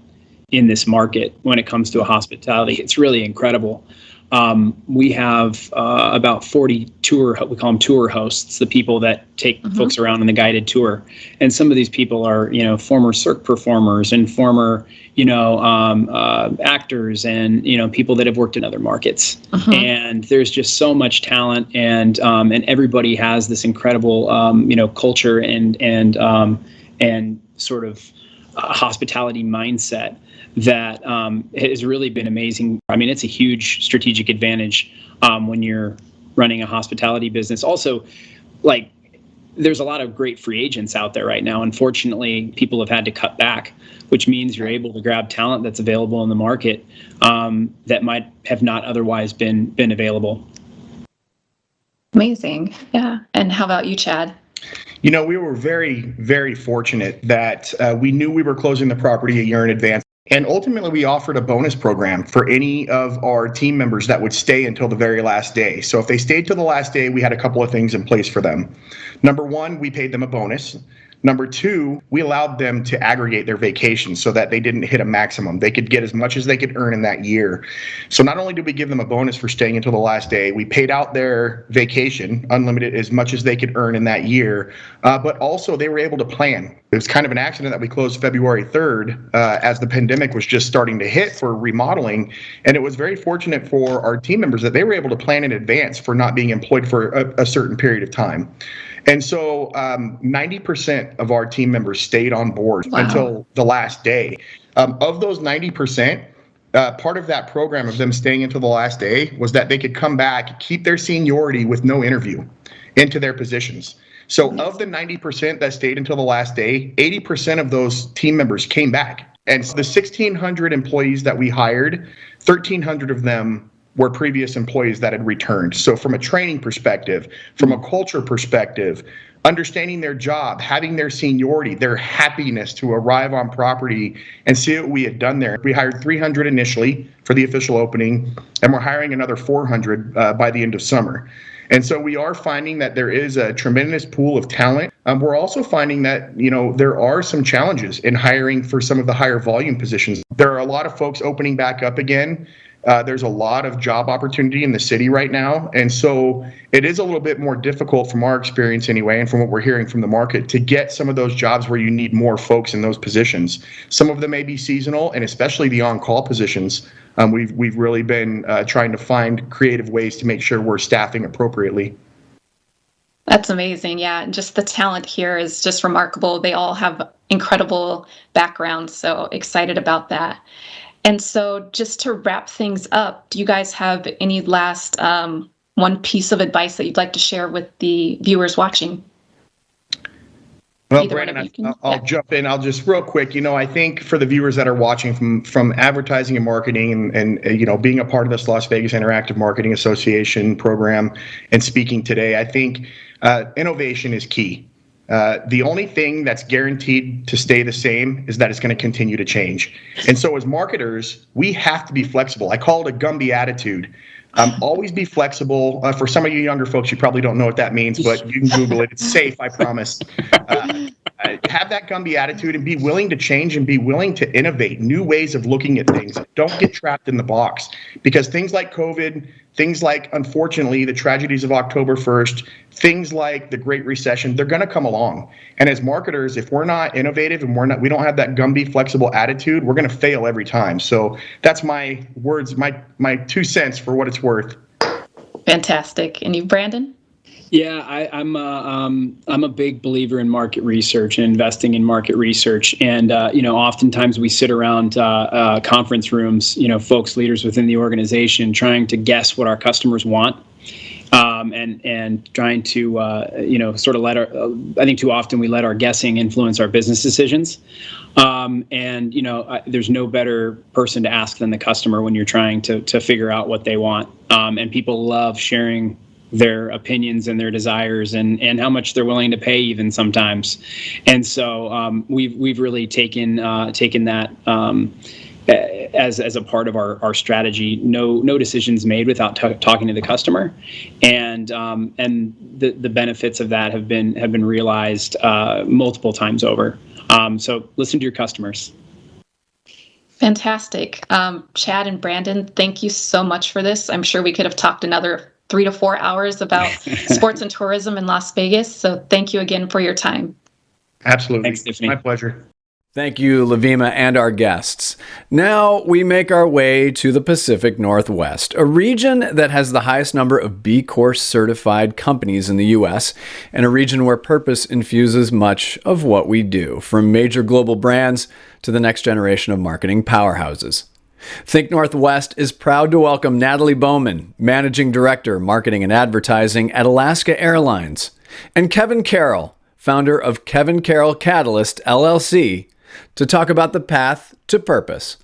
in this market when it comes to hospitality. It's really incredible. we have about 40 we call them tour hosts, the people that take folks around on the guided tour. And some of these people are, former Cirque performers and former, actors and, people that have worked in other markets. And there's just so much talent, and everybody has this incredible, culture and sort of hospitality mindset that has really been amazing. I mean, it's a huge strategic advantage when you're running a hospitality business. Also, there's a lot of great free agents out there right now. Unfortunately, people have had to cut back, which means you're able to grab talent that's available in the market that might have not otherwise been available. Amazing. Yeah. And how about you, Chad? We were very, very fortunate that we knew we were closing the property a year in advance. And ultimately, we offered a bonus program for any of our team members that would stay until the very last day. So if they stayed till the last day, we had a couple of things in place for them. Number one, we paid them a bonus. Number two, we allowed them to aggregate their vacations so that they didn't hit a maximum. They could get as much as they could earn in that year. So not only did we give them a bonus for staying until the last day, we paid out their vacation, unlimited, as much as they could earn in that year, but also they were able to plan. It was kind of an accident that we closed February 3rd as the pandemic was just starting to hit for remodeling. And it was very fortunate for our team members that they were able to plan in advance for not being employed for a certain period of time. And so 90% of our team members stayed on board until the last day. Of those 90%, part of that program of them staying until the last day was that they could come back, keep their seniority with no interview into their positions. So of the 90% that stayed until the last day, 80% of those team members came back. And so the 1,600 employees that we hired, 1,300 of them were previous employees that had returned. So from a training perspective, from a culture perspective, understanding their job, having their seniority, their happiness to arrive on property and see what we had done there. We hired 300 initially for the official opening, and we're hiring another 400 by the end of summer. And so we are finding that there is a tremendous pool of talent. We're also finding that, there are some challenges in hiring for some of the higher volume positions. There are a lot of folks opening back up again. There's a lot of job opportunity in the city right now. And so it is a little bit more difficult from our experience anyway, and from what we're hearing from the market, to get some of those jobs where you need more folks in those positions. Some of them may be seasonal, and especially the on-call positions. We've really been trying to find creative ways to make sure we're staffing appropriately. That's amazing. Yeah. And just the talent here is just remarkable. They all have incredible backgrounds. So excited about that. And so just to wrap things up, do you guys have any last one piece of advice that you'd like to share with the viewers watching? Well, Brandon, I'll jump in. I'll just real quick, I think for the viewers that are watching from advertising and marketing and being a part of this Las Vegas Interactive Marketing Association program and speaking today, I think innovation is key. The only thing that's guaranteed to stay the same is that it's going to continue to change. And so as marketers, we have to be flexible. I call it a Gumby attitude. Always be flexible. For some of you younger folks, you probably don't know what that means, but you can Google it. It's safe, I promise. Have that Gumby attitude and be willing to change and be willing to innovate new ways of looking at things. Don't get trapped in the box, because things like COVID, things like, unfortunately, the tragedies of October 1st, things like the Great Recession, they're going to come along. And as marketers, if we're not innovative and we don't have that Gumby flexible attitude, we're going to fail every time. So that's my words, my 2 cents for what it's worth. Fantastic. And you, Brandon? Yeah, I'm a big believer in market research and investing in market research. And oftentimes we sit around conference rooms, folks, leaders within the organization, trying to guess what our customers want, and trying to sort of I think too often we let our guessing influence our business decisions. There's no better person to ask than the customer when you're trying to figure out what they want. And people love sharing their opinions and their desires and how much they're willing to pay even sometimes. And so we've really taken that as a part of our strategy. No decisions made without talking to the customer, and the benefits of that have been realized multiple times over. So listen to your customers. Fantastic. Chad and Brandon, thank you so much for this. I'm sure we could have talked another 3 to 4 hours about sports and tourism in Las Vegas. So thank you again for your time. Absolutely. Thanks, Tiffany. My pleasure. Thank you, Lavima, and our guests. Now we make our way to the Pacific Northwest, a region that has the highest number of B Corp certified companies in the U.S., and a region where purpose infuses much of what we do, from major global brands to the next generation of marketing powerhouses. Think Northwest is proud to welcome Natalie Bowman, Managing Director, Marketing and Advertising at Alaska Airlines, and Kevin Carroll, founder of Kevin Carroll Catalyst, LLC, to talk about the path to purpose.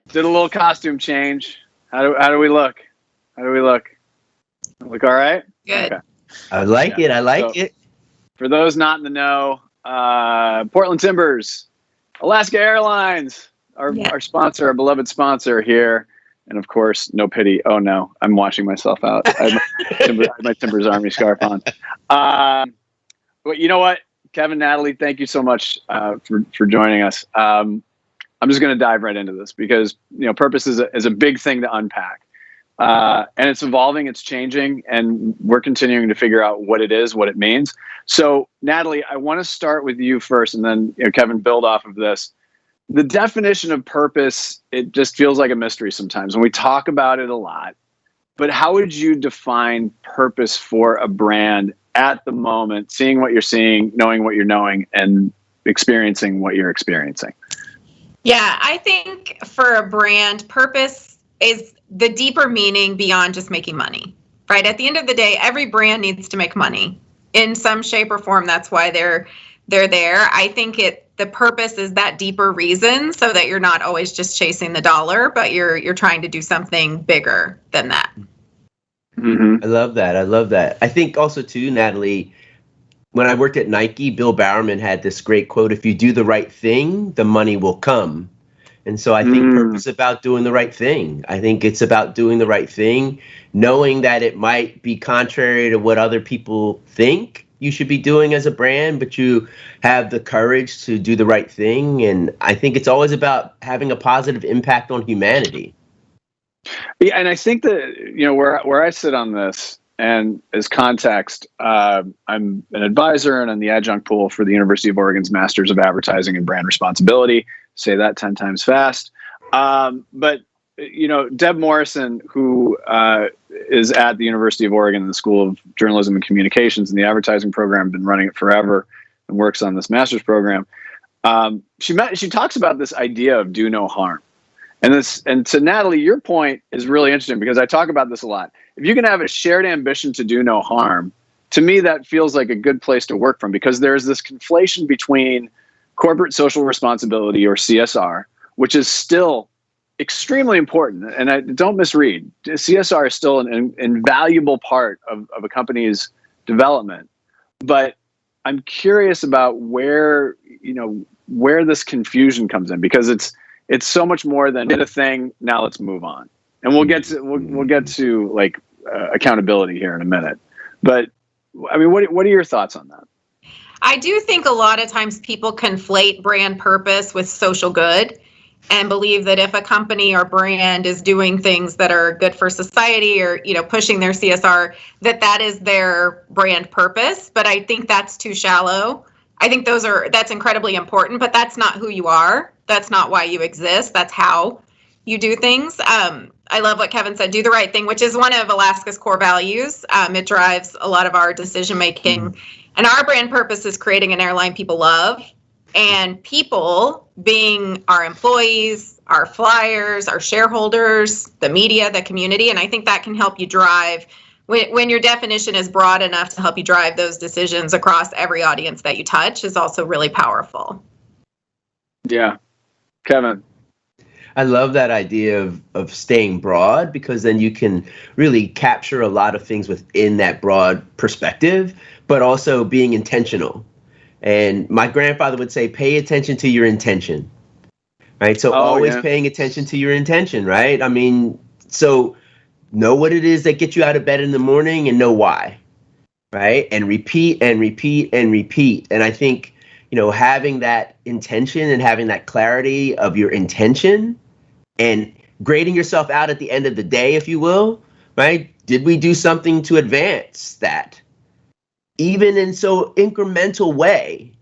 Did a little costume change. How do we look? How do we look? Look all right? Good. Okay. I like it. I like it. For those not in the know, Portland Timbers, Alaska Airlines, our sponsor, our beloved sponsor here. And of course, no pity. Oh no, I'm washing myself out. I have my Timbers Army scarf on. But you know what? Kevin, Natalie, thank you so much for joining us. I'm just going to dive right into this because purpose is a big thing to unpack, and it's evolving, it's changing, and we're continuing to figure out what it is, what it means. So, Natalie, I want to start with you first, and then Kevin, build off of this. The definition of purpose, it just feels like a mystery sometimes, and we talk about it a lot. But how would you define purpose for a brand at the moment, seeing what you're seeing, knowing what you're knowing, and experiencing what you're experiencing? Yeah, I think for a brand, purpose is the deeper meaning beyond just making money, right? At the end of the day, every brand needs to make money in some shape or form. That's why they're there. I think the purpose is that deeper reason so that you're not always just chasing the dollar, but you're trying to do something bigger than that. Mm-hmm. I love that. I think also too, Natalie, when I worked at Nike, Bill Bowerman had this great quote, if you do the right thing, the money will come. And so I think purpose is about doing the right thing. I think it's about doing the right thing, knowing that it might be contrary to what other people think you should be doing as a brand, but you have the courage to do the right thing. And I think it's always about having a positive impact on humanity. Yeah, and I think that, where I sit on this, and as context, I'm an advisor and I'm the adjunct pool for the University of Oregon's Masters of Advertising and Brand Responsibility. Say that 10 times fast. But Deb Morrison, who is at the University of Oregon in the School of Journalism and Communications in the advertising program, been running it forever and works on this master's program. She talks about this idea of do no harm. And to Natalie, your point is really interesting because I talk about this a lot. If you can have a shared ambition to do no harm, to me, that feels like a good place to work from because there's this conflation between corporate social responsibility or CSR, which is still extremely important. And don't misread, CSR is still an invaluable part of a company's development. But I'm curious about where this confusion comes in because it's so much more than did a thing. Now let's move on, and we'll get to like accountability here in a minute. But I mean, what are your thoughts on that? I do think a lot of times people conflate brand purpose with social good and believe that if a company or brand is doing things that are good for society or pushing their CSR, that is their brand purpose. But I think that's too shallow. I think that's incredibly important, but that's not who you are. That's not why you exist. That's how you do things. I love what Kevin said, do the right thing, which is one of Alaska's core values. It drives a lot of our decision making. And our brand purpose is creating an airline people love. And people being our employees, our flyers, our shareholders, the media, the community. And I think that can help you drive when your definition is broad enough to help you drive those decisions across every audience that you touch is also really powerful. Yeah. Kevin. I love that idea of staying broad because then you can really capture a lot of things within that broad perspective, but also being intentional. And my grandfather would say, pay attention to your intention, right? So always paying attention to your intention, right? I mean, so know what it is that gets you out of bed in the morning and know why, right? And repeat and repeat and repeat. And I think, you know, having that intention and having that clarity of your intention and grading yourself out at the end of the day, if you will, right? Did we do something to advance that? Even in so incremental way,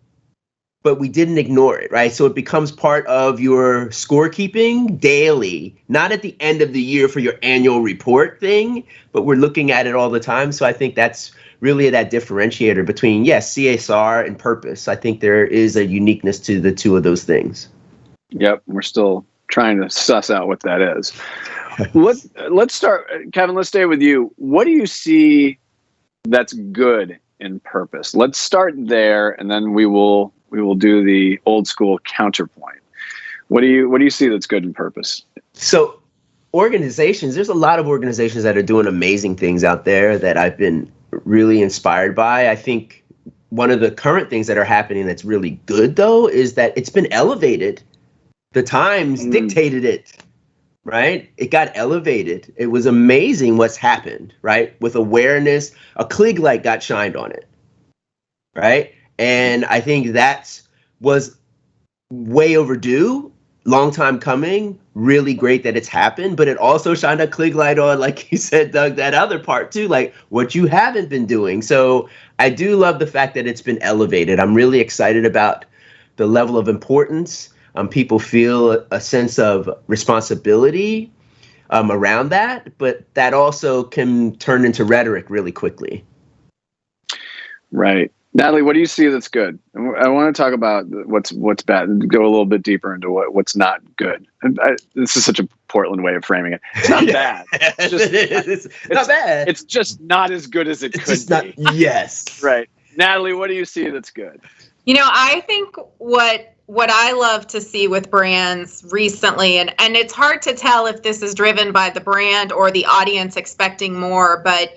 but we didn't ignore it, right? So it becomes part of your scorekeeping daily, not at the end of the year for your annual report thing, but we're looking at it all the time. So I think that's really that differentiator between, yes, CSR and purpose. I think there is a uniqueness to the two of those things. Yep, we're still trying to suss out what that is. Let's start, Kevin, let's stay with you. What do you see that's good in purpose? Let's start there, and then we will do the old school counterpoint. What do you see that's good in purpose? So organizations, there's a lot of organizations that are doing amazing things out there that I've been really inspired by. I think one of the current things that are happening that's really good, though, is that it's been elevated. The Times dictated it, right? It got elevated. It was amazing what's happened, right? With awareness, a Klieg light got shined on it, right? And I think that was way overdue, long time coming, really great that it's happened, but it also shined a Klieg light on, like you said, Doug, that other part too, like what you haven't been doing. So I do love the fact that it's been elevated. I'm really excited about the level of importance. People feel a sense of responsibility around that, but that also can turn into rhetoric really quickly. Right. Natalie, what do you see that's good? I want to talk about what's bad and go a little bit deeper into what's not good. This is such a Portland way of framing it. It's not bad. It's not bad. It's just not as good as it could be. Yes. Right. Natalie, what do you see that's good? You know, I think what I love to see with brands recently, and it's hard to tell if this is driven by the brand or the audience expecting more, but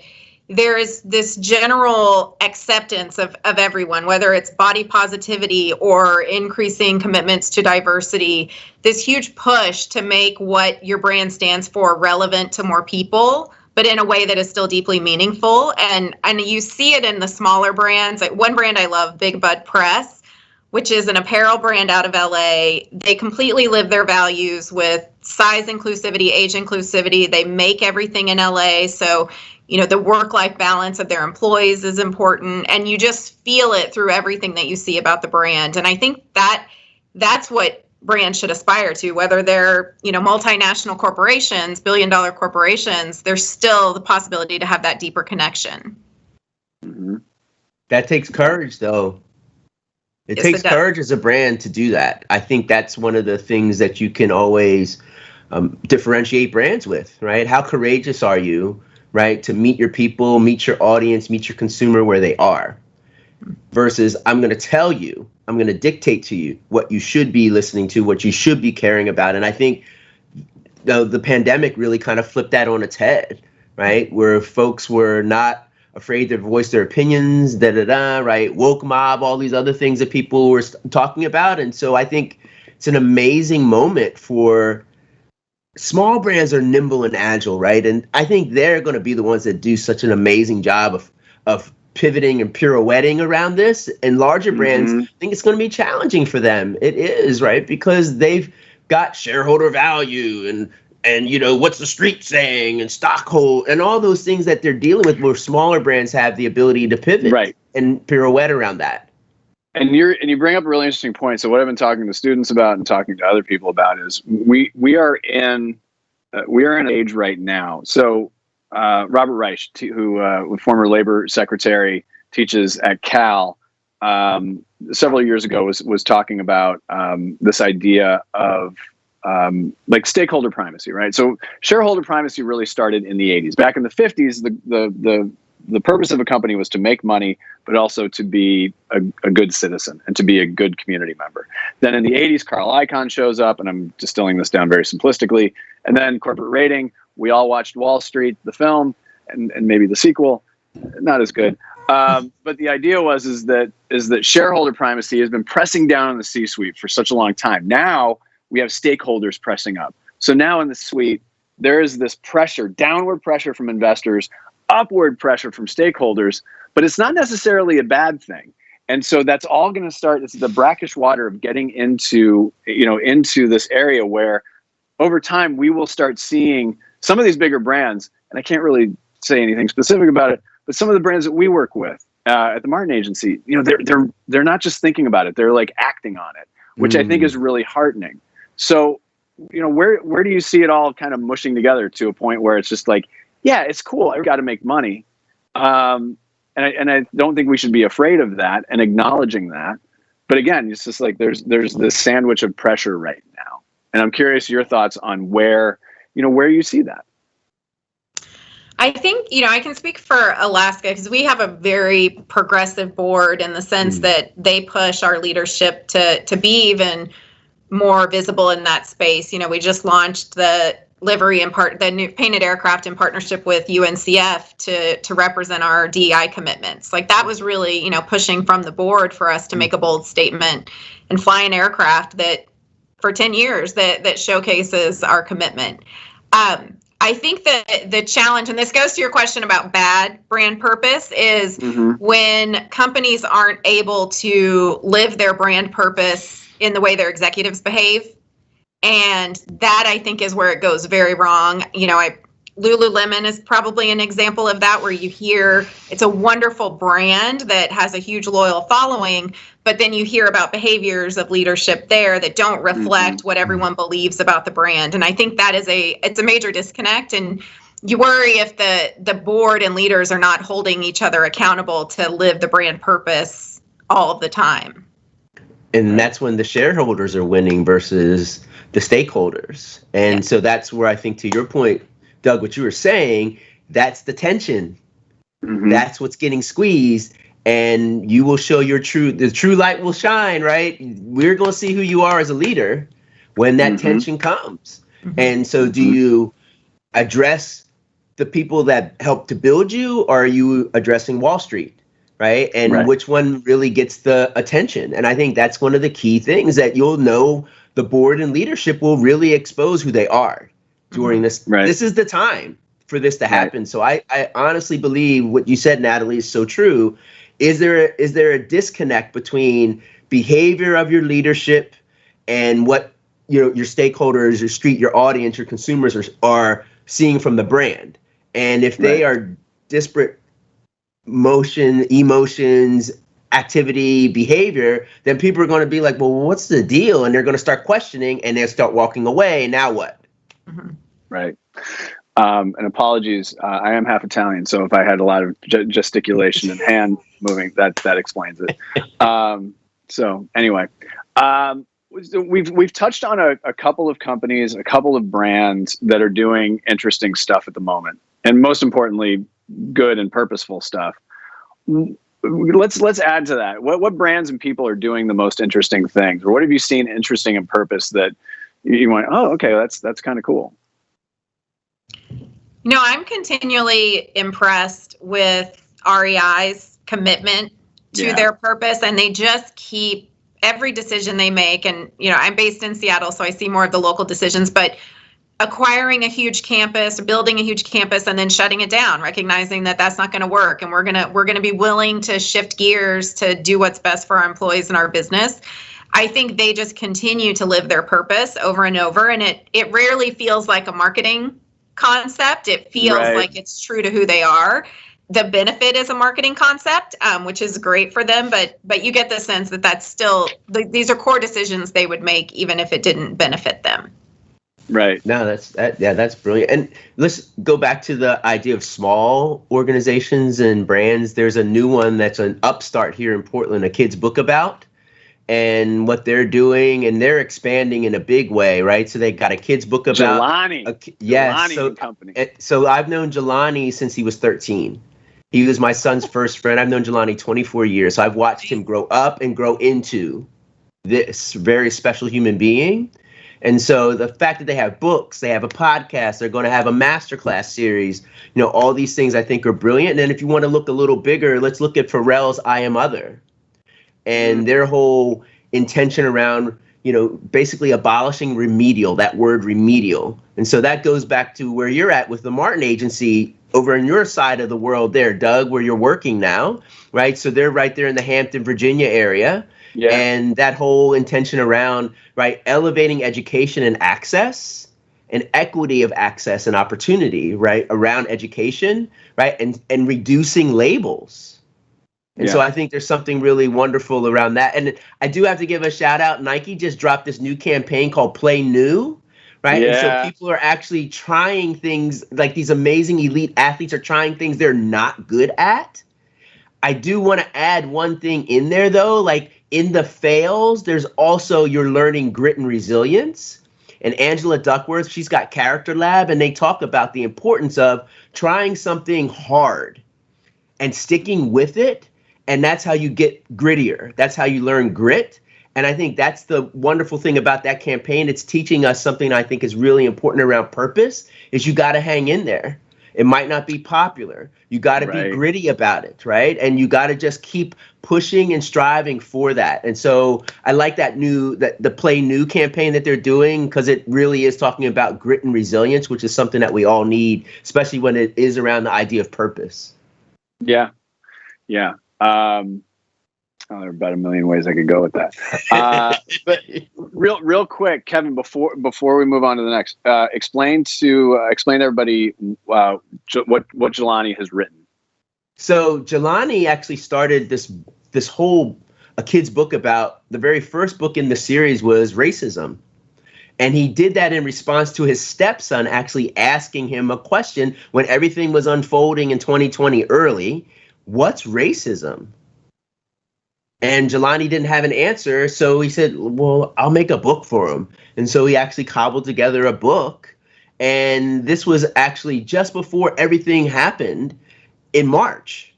there is this general acceptance of everyone, whether it's body positivity or increasing commitments to diversity, this huge push to make what your brand stands for relevant to more people, but in a way that is still deeply meaningful. And you see it in the smaller brands. Like one brand I love, Big Bud Press, which is an apparel brand out of LA. They completely live their values with size inclusivity, age inclusivity. They make everything in LA. So, you know, the work-life balance of their employees is important. And you just feel it through everything that you see about the brand. And I think that's what brands should aspire to, whether they're, you know, multinational corporations, billion-dollar corporations, there's still the possibility to have that deeper connection. Mm-hmm. That takes courage, though. It takes courage as a brand to do that. I think that's one of the things that you can always differentiate brands with, right? How courageous are you, right, to meet your people, meet your audience, meet your consumer where they are, versus I'm going to tell you, I'm going to dictate to you what you should be listening to, what you should be caring about. And I think the pandemic really kind of flipped that on its head, right, where folks were not afraid to voice their opinions, right? Woke mob, all these other things that people were talking about. And so I think it's an amazing moment for small brands are nimble and agile, right? And I think they're going to be the ones that do such an amazing job of pivoting and pirouetting around this. And larger brands, I think it's going to be challenging for them. It is, right? Because they've got shareholder value and you know, what's the street saying and stockhold and all those things that they're dealing with, where smaller brands have the ability to pivot and pirouette around that. And you bring up a really interesting point. So what I've been talking to students about and talking to other people about is we are in an age right now. So Robert Reich, who former labor secretary, teaches at Cal, several years ago was talking about this idea of like stakeholder primacy, right? So shareholder primacy really started in the 80s. Back in the 50s, the purpose of a company was to make money, but also to be a good citizen and to be a good community member. Then in the 80s, Carl Icahn shows up, and I'm distilling this down very simplistically. And then corporate rating, we all watched Wall Street, the film, and maybe the sequel. not as good. But the idea is that shareholder primacy has been pressing down on the C-suite for such a long time. Now we have stakeholders pressing up. So now in the suite, there is this pressure, downward pressure from investors, upward pressure from stakeholders, but it's not necessarily a bad thing. And so that's all going to start. It's the brackish water of getting into this area where over time we will start seeing some of these bigger brands, and I can't really say anything specific about it, but some of the brands that we work with at the Martin Agency, they're not just thinking about it, they're like acting on it, which I think is really heartening. So, where do you see it all kind of mushing together to a point where it's just like, yeah, it's cool, I've got to make money. And I don't think we should be afraid of that and acknowledging that. But again, it's just like there's this sandwich of pressure right now. And I'm curious your thoughts on where you see that. I think, I can speak for Alaska because we have a very progressive board in the sense that they push our leadership to be even more visible in that space. We just launched the livery the new painted aircraft in partnership with UNCF to represent our DEI commitments. Like that was really, pushing from the board for us to make a bold statement and fly an aircraft that for 10 years that showcases our commitment. I think that the challenge, and this goes to your question about bad brand purpose, is when companies aren't able to live their brand purpose in the way their executives behave. And that, I think, is where it goes very wrong. Lululemon is probably an example of that, where you hear it's a wonderful brand that has a huge loyal following, but then you hear about behaviors of leadership there that don't reflect what everyone believes about the brand. And I think that it's a major disconnect. And you worry if the board and leaders are not holding each other accountable to live the brand purpose all of the time. And that's when the shareholders are winning versus the stakeholders. And so that's where I think, to your point, Doug, what you were saying, that's the tension. That's what's getting squeezed. And you will show the true light will shine, right? We're going to see who you are as a leader when that tension comes. And so do you address the people that help to build you, or are you addressing Wall Street? Right. And which one really gets the attention? And I think that's one of the key things that you'll know the board and leadership will really expose who they are during this. This is the time for this to happen. So I honestly believe what you said, Natalie, is so true. Is there a disconnect between behavior of your leadership and what your stakeholders, your street, your audience, your consumers are seeing from the brand? And if they are disparate emotions, activity, behavior, then people are going to be like, well, what's the deal? And they're going to start questioning, and they'll start walking away. Now what? Right. And apologies, I am half Italian, so if I had a lot of gesticulation and hand moving, that explains it. So anyway, we've touched on a couple of companies, a couple of brands that are doing interesting stuff at the moment, and most importantly, good and purposeful stuff. Let's add to that. What brands and people are doing the most interesting things, or what have you seen interesting in purpose that you went, oh, okay, that's kind of cool? I'm continually impressed with REI's commitment to their purpose, and they just keep every decision they make. And, I'm based in Seattle, so I see more of the local decisions, but acquiring a huge campus, building a huge campus, and then shutting it down, recognizing that that's not going to work. And we're going to be willing to shift gears to do what's best for our employees and our business. I think they just continue to live their purpose over and over. And it rarely feels like a marketing concept. It feels like it's true to who they are. The benefit is a marketing concept, which is great for them. But you get the sense that that's still, these are core decisions they would make, even if it didn't benefit them. Right. No, that's brilliant. And let's go back to the idea of small organizations and brands. There's a new one that's an upstart here in Portland, a kid's book about, and what they're doing, and they're expanding in a big way, right? So they got a kid's book about Jelani. Jelani company. So I've known Jelani since he was 13. He was my son's first friend. I've known Jelani 24 years. So I've watched him grow up and grow into this very special human being. And so the fact that they have books, they have a podcast, they're going to have a masterclass series, all these things I think are brilliant. And then if you want to look a little bigger, let's look at Pharrell's I Am Other and their whole intention around, basically abolishing remedial, that word remedial. And so that goes back to where you're at with the Martin Agency over on your side of the world there, Doug, where you're working now, right? So they're right there in the Hampton, Virginia area. Yeah. And that whole intention around, right, elevating education and access and equity of access and opportunity, right, around education, right, and reducing labels. And so I think there's something really wonderful around that. And I do have to give a shout out. Nike just dropped this new campaign called Play New, right? Yeah. And so people are actually trying things, like these amazing elite athletes are trying things they're not good at. I do want to add one thing in there, though, like in the fails, there's also you're learning grit and resilience. And Angela Duckworth, she's got Character Lab, and they talk about the importance of trying something hard and sticking with it. And that's how you get grittier. That's how you learn grit. And I think that's the wonderful thing about that campaign. It's teaching us something I think is really important around purpose, is you got to hang in there. It might not be popular. You got to be gritty about it, right? And you got to just keep pushing and striving for that. And so I like the Play New campaign that they're doing, because it really is talking about grit and resilience, which is something that we all need, especially when it is around the idea of purpose. Yeah. Yeah. There are about a million ways I could go with that. But real quick, Kevin, before we move on to the next, explain to everybody what Jelani has written. So Jelani actually started this whole a kid's book about, the very first book in the series was racism. And he did that in response to his stepson actually asking him a question when everything was unfolding in 2020 early. What's racism? And Jelani didn't have an answer, so he said, well, I'll make a book for him. And so he actually cobbled together a book. And this was actually just before everything happened in March.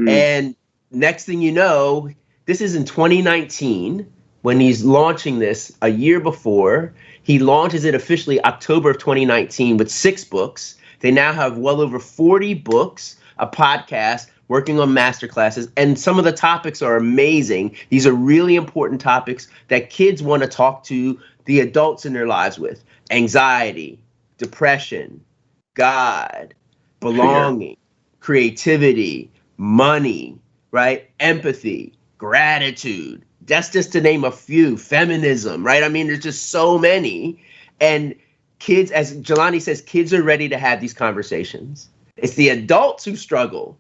And next thing you know, this is in 2019 when he's launching this. A year before, he launches it officially October of 2019 with 6 books. They now have well over 40 books, a podcast, working on masterclasses, and some of the topics are amazing. These are really important topics that kids want to talk to the adults in their lives with. Anxiety, depression, God, belonging, creativity, money, right? Empathy, gratitude. That's just to name a few. Feminism, right? I mean, there's just so many. And kids, as Jelani says, kids are ready to have these conversations. It's the adults who struggle.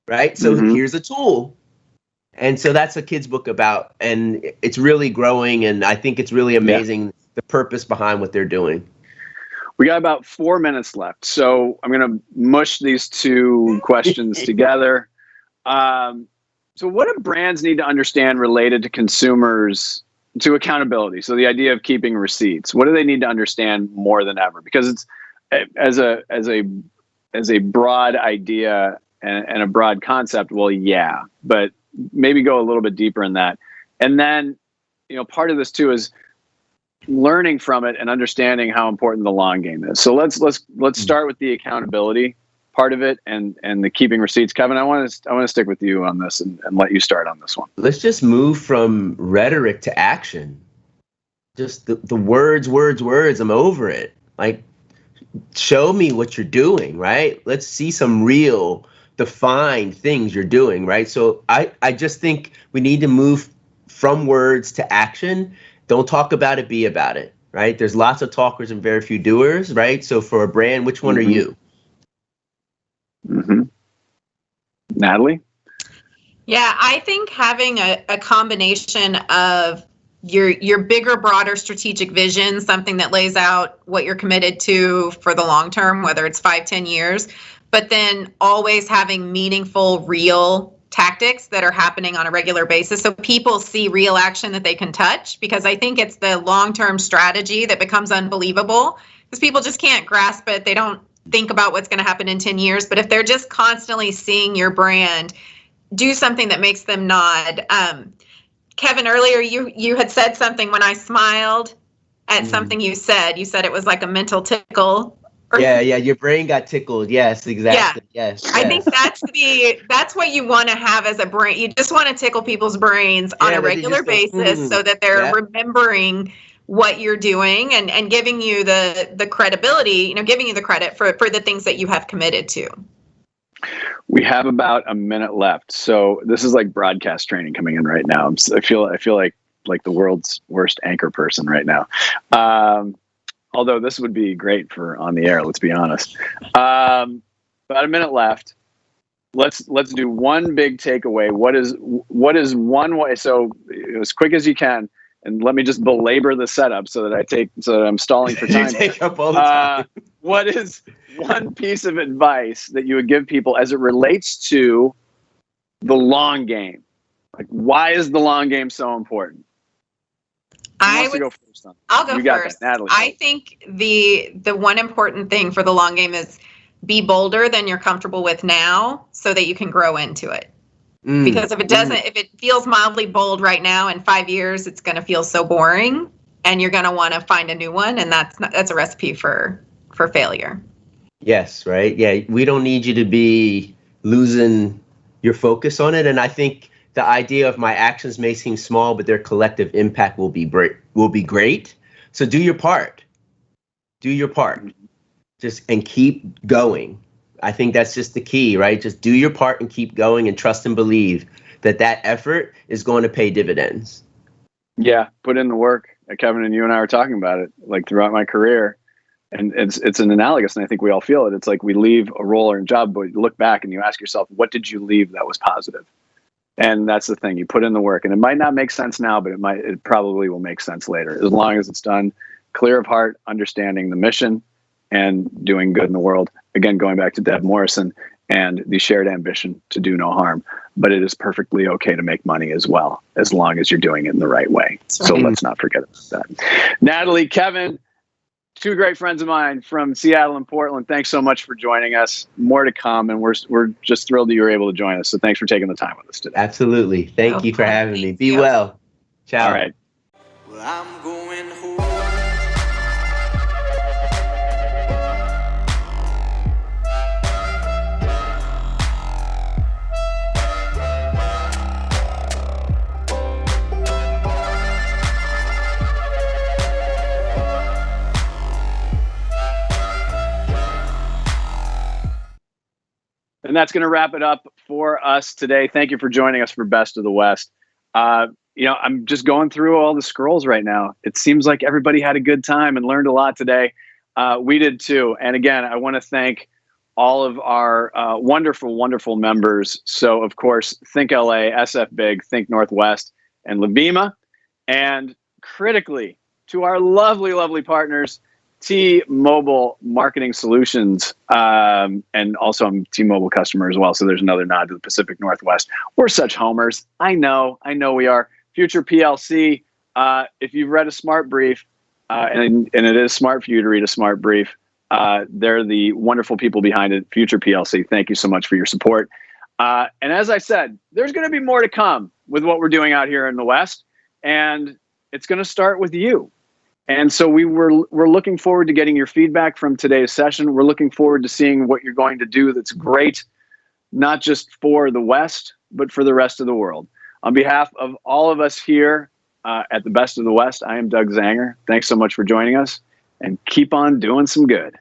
Right. So here's a tool. And so that's a kid's book about, and it's really growing. And I think it's really amazing, the purpose behind what they're doing. We got about 4 minutes left. So I'm going to mush these two questions together. So what do brands need to understand related to consumers, to accountability? So the idea of keeping receipts, what do they need to understand more than ever? Because it's as a broad idea, and a broad concept, well, yeah, but maybe go a little bit deeper in that. And then, part of this too is learning from it and understanding how important the long game is. So let's start with the accountability part of it and the keeping receipts. Kevin, I want to stick with you on this and let you start on this one. Let's just move from rhetoric to action. Just the words. I'm over it. Like, show me what you're doing, right? Let's see some real defined things you're doing, right? So I just think we need to move from words to action. Don't talk about it, be about it, right? There's lots of talkers and very few doers, right? So for a brand, which one are you? Natalie? Yeah, I think having a combination of your bigger, broader strategic vision, something that lays out what you're committed to for the long term, whether it's 5-10 years, but then always having meaningful, real tactics that are happening on a regular basis so people see real action that they can touch, because I think it's the long-term strategy that becomes unbelievable because people just can't grasp it. They don't think about what's going to happen in 10 years, but if they're just constantly seeing your brand do something that makes them nod. Kevin, earlier you had said something when I smiled. at something you said. You said it was like a mental tickle. Yeah, your brain got tickled. Yes, exactly. Yes. I think that's what you want to have as a brain. You just want to tickle people's brains on a regular basis so that they're remembering what you're doing and giving you the credibility, giving you the credit for the things that you have committed to. We have about a minute left. So this is like broadcast training coming in right now. I feel like the world's worst anchor person right now. Although this would be great for on the air, let's be honest. About a minute left. Let's do one big takeaway. What is one way? So as quick as you can, and let me just belabor the setup so that I'm stalling for time. You take up all the time. What is one piece of advice that you would give people as it relates to the long game? Like, why is the long game so important? I'll go first. Natalie. I think the one important thing for the long game is be bolder than you're comfortable with now so that you can grow into it. Because if it feels mildly bold right now, in 5 years, it's going to feel so boring and you're going to want to find a new one. And that's a recipe for failure. Yes. Right. Yeah. We don't need you to be losing your focus on it. And I think the idea of my actions may seem small, but their collective impact will be great. So do your part. Do your part. And keep going. I think that's just the key, right? Just do your part and keep going and trust and believe that effort is going to pay dividends. Yeah, put in the work. Kevin and you and I were talking about it like throughout my career. And it's an analogous, and I think we all feel it. It's like we leave a role or a job, but you look back and you ask yourself, what did you leave that was positive? And that's the thing. You put in the work, and it might not make sense now, but it probably will make sense later, as long as it's done clear of heart, understanding the mission, and doing good in the world. Again, going back to Deb Morrison and the shared ambition to do no harm. But it is perfectly okay to make money as well, as long as you're doing it in the right way. So let's not forget about that. Natalie, Kevin, two great friends of mine from Seattle and Portland. Thanks so much for joining us. More to come, and we're just thrilled that you were able to join us. So thanks for taking the time with us today. Absolutely. Thank you for having me. Be well. Ciao. All right. Well, I'm going home. And that's going to wrap it up for us today. Thank you for joining us for Best of the West. I'm just going through all the scrolls right now. It seems like everybody had a good time and learned a lot today. We did too. And again, I want to thank all of our wonderful, wonderful members. So, of course, ThinkLA, SF Big, Think Northwest, and Levima. And critically, to our lovely, lovely partners, T-Mobile Marketing Solutions, and also I'm T-Mobile customer as well. So there's another nod to the Pacific Northwest. We're such homers. I know we are. Future PLC. If you've read a smart brief, and it is smart for you to read a smart brief, they're the wonderful people behind it. Future PLC. Thank you so much for your support. And as I said, there's going to be more to come with what we're doing out here in the West, and it's going to start with you. And so we're looking forward to getting your feedback from today's session. We're looking forward to seeing what you're going to do that's great, not just for the West, but for the rest of the world. On behalf of all of us here at the Best of the West, I am Doug Zanger. Thanks so much for joining us, and keep on doing some good.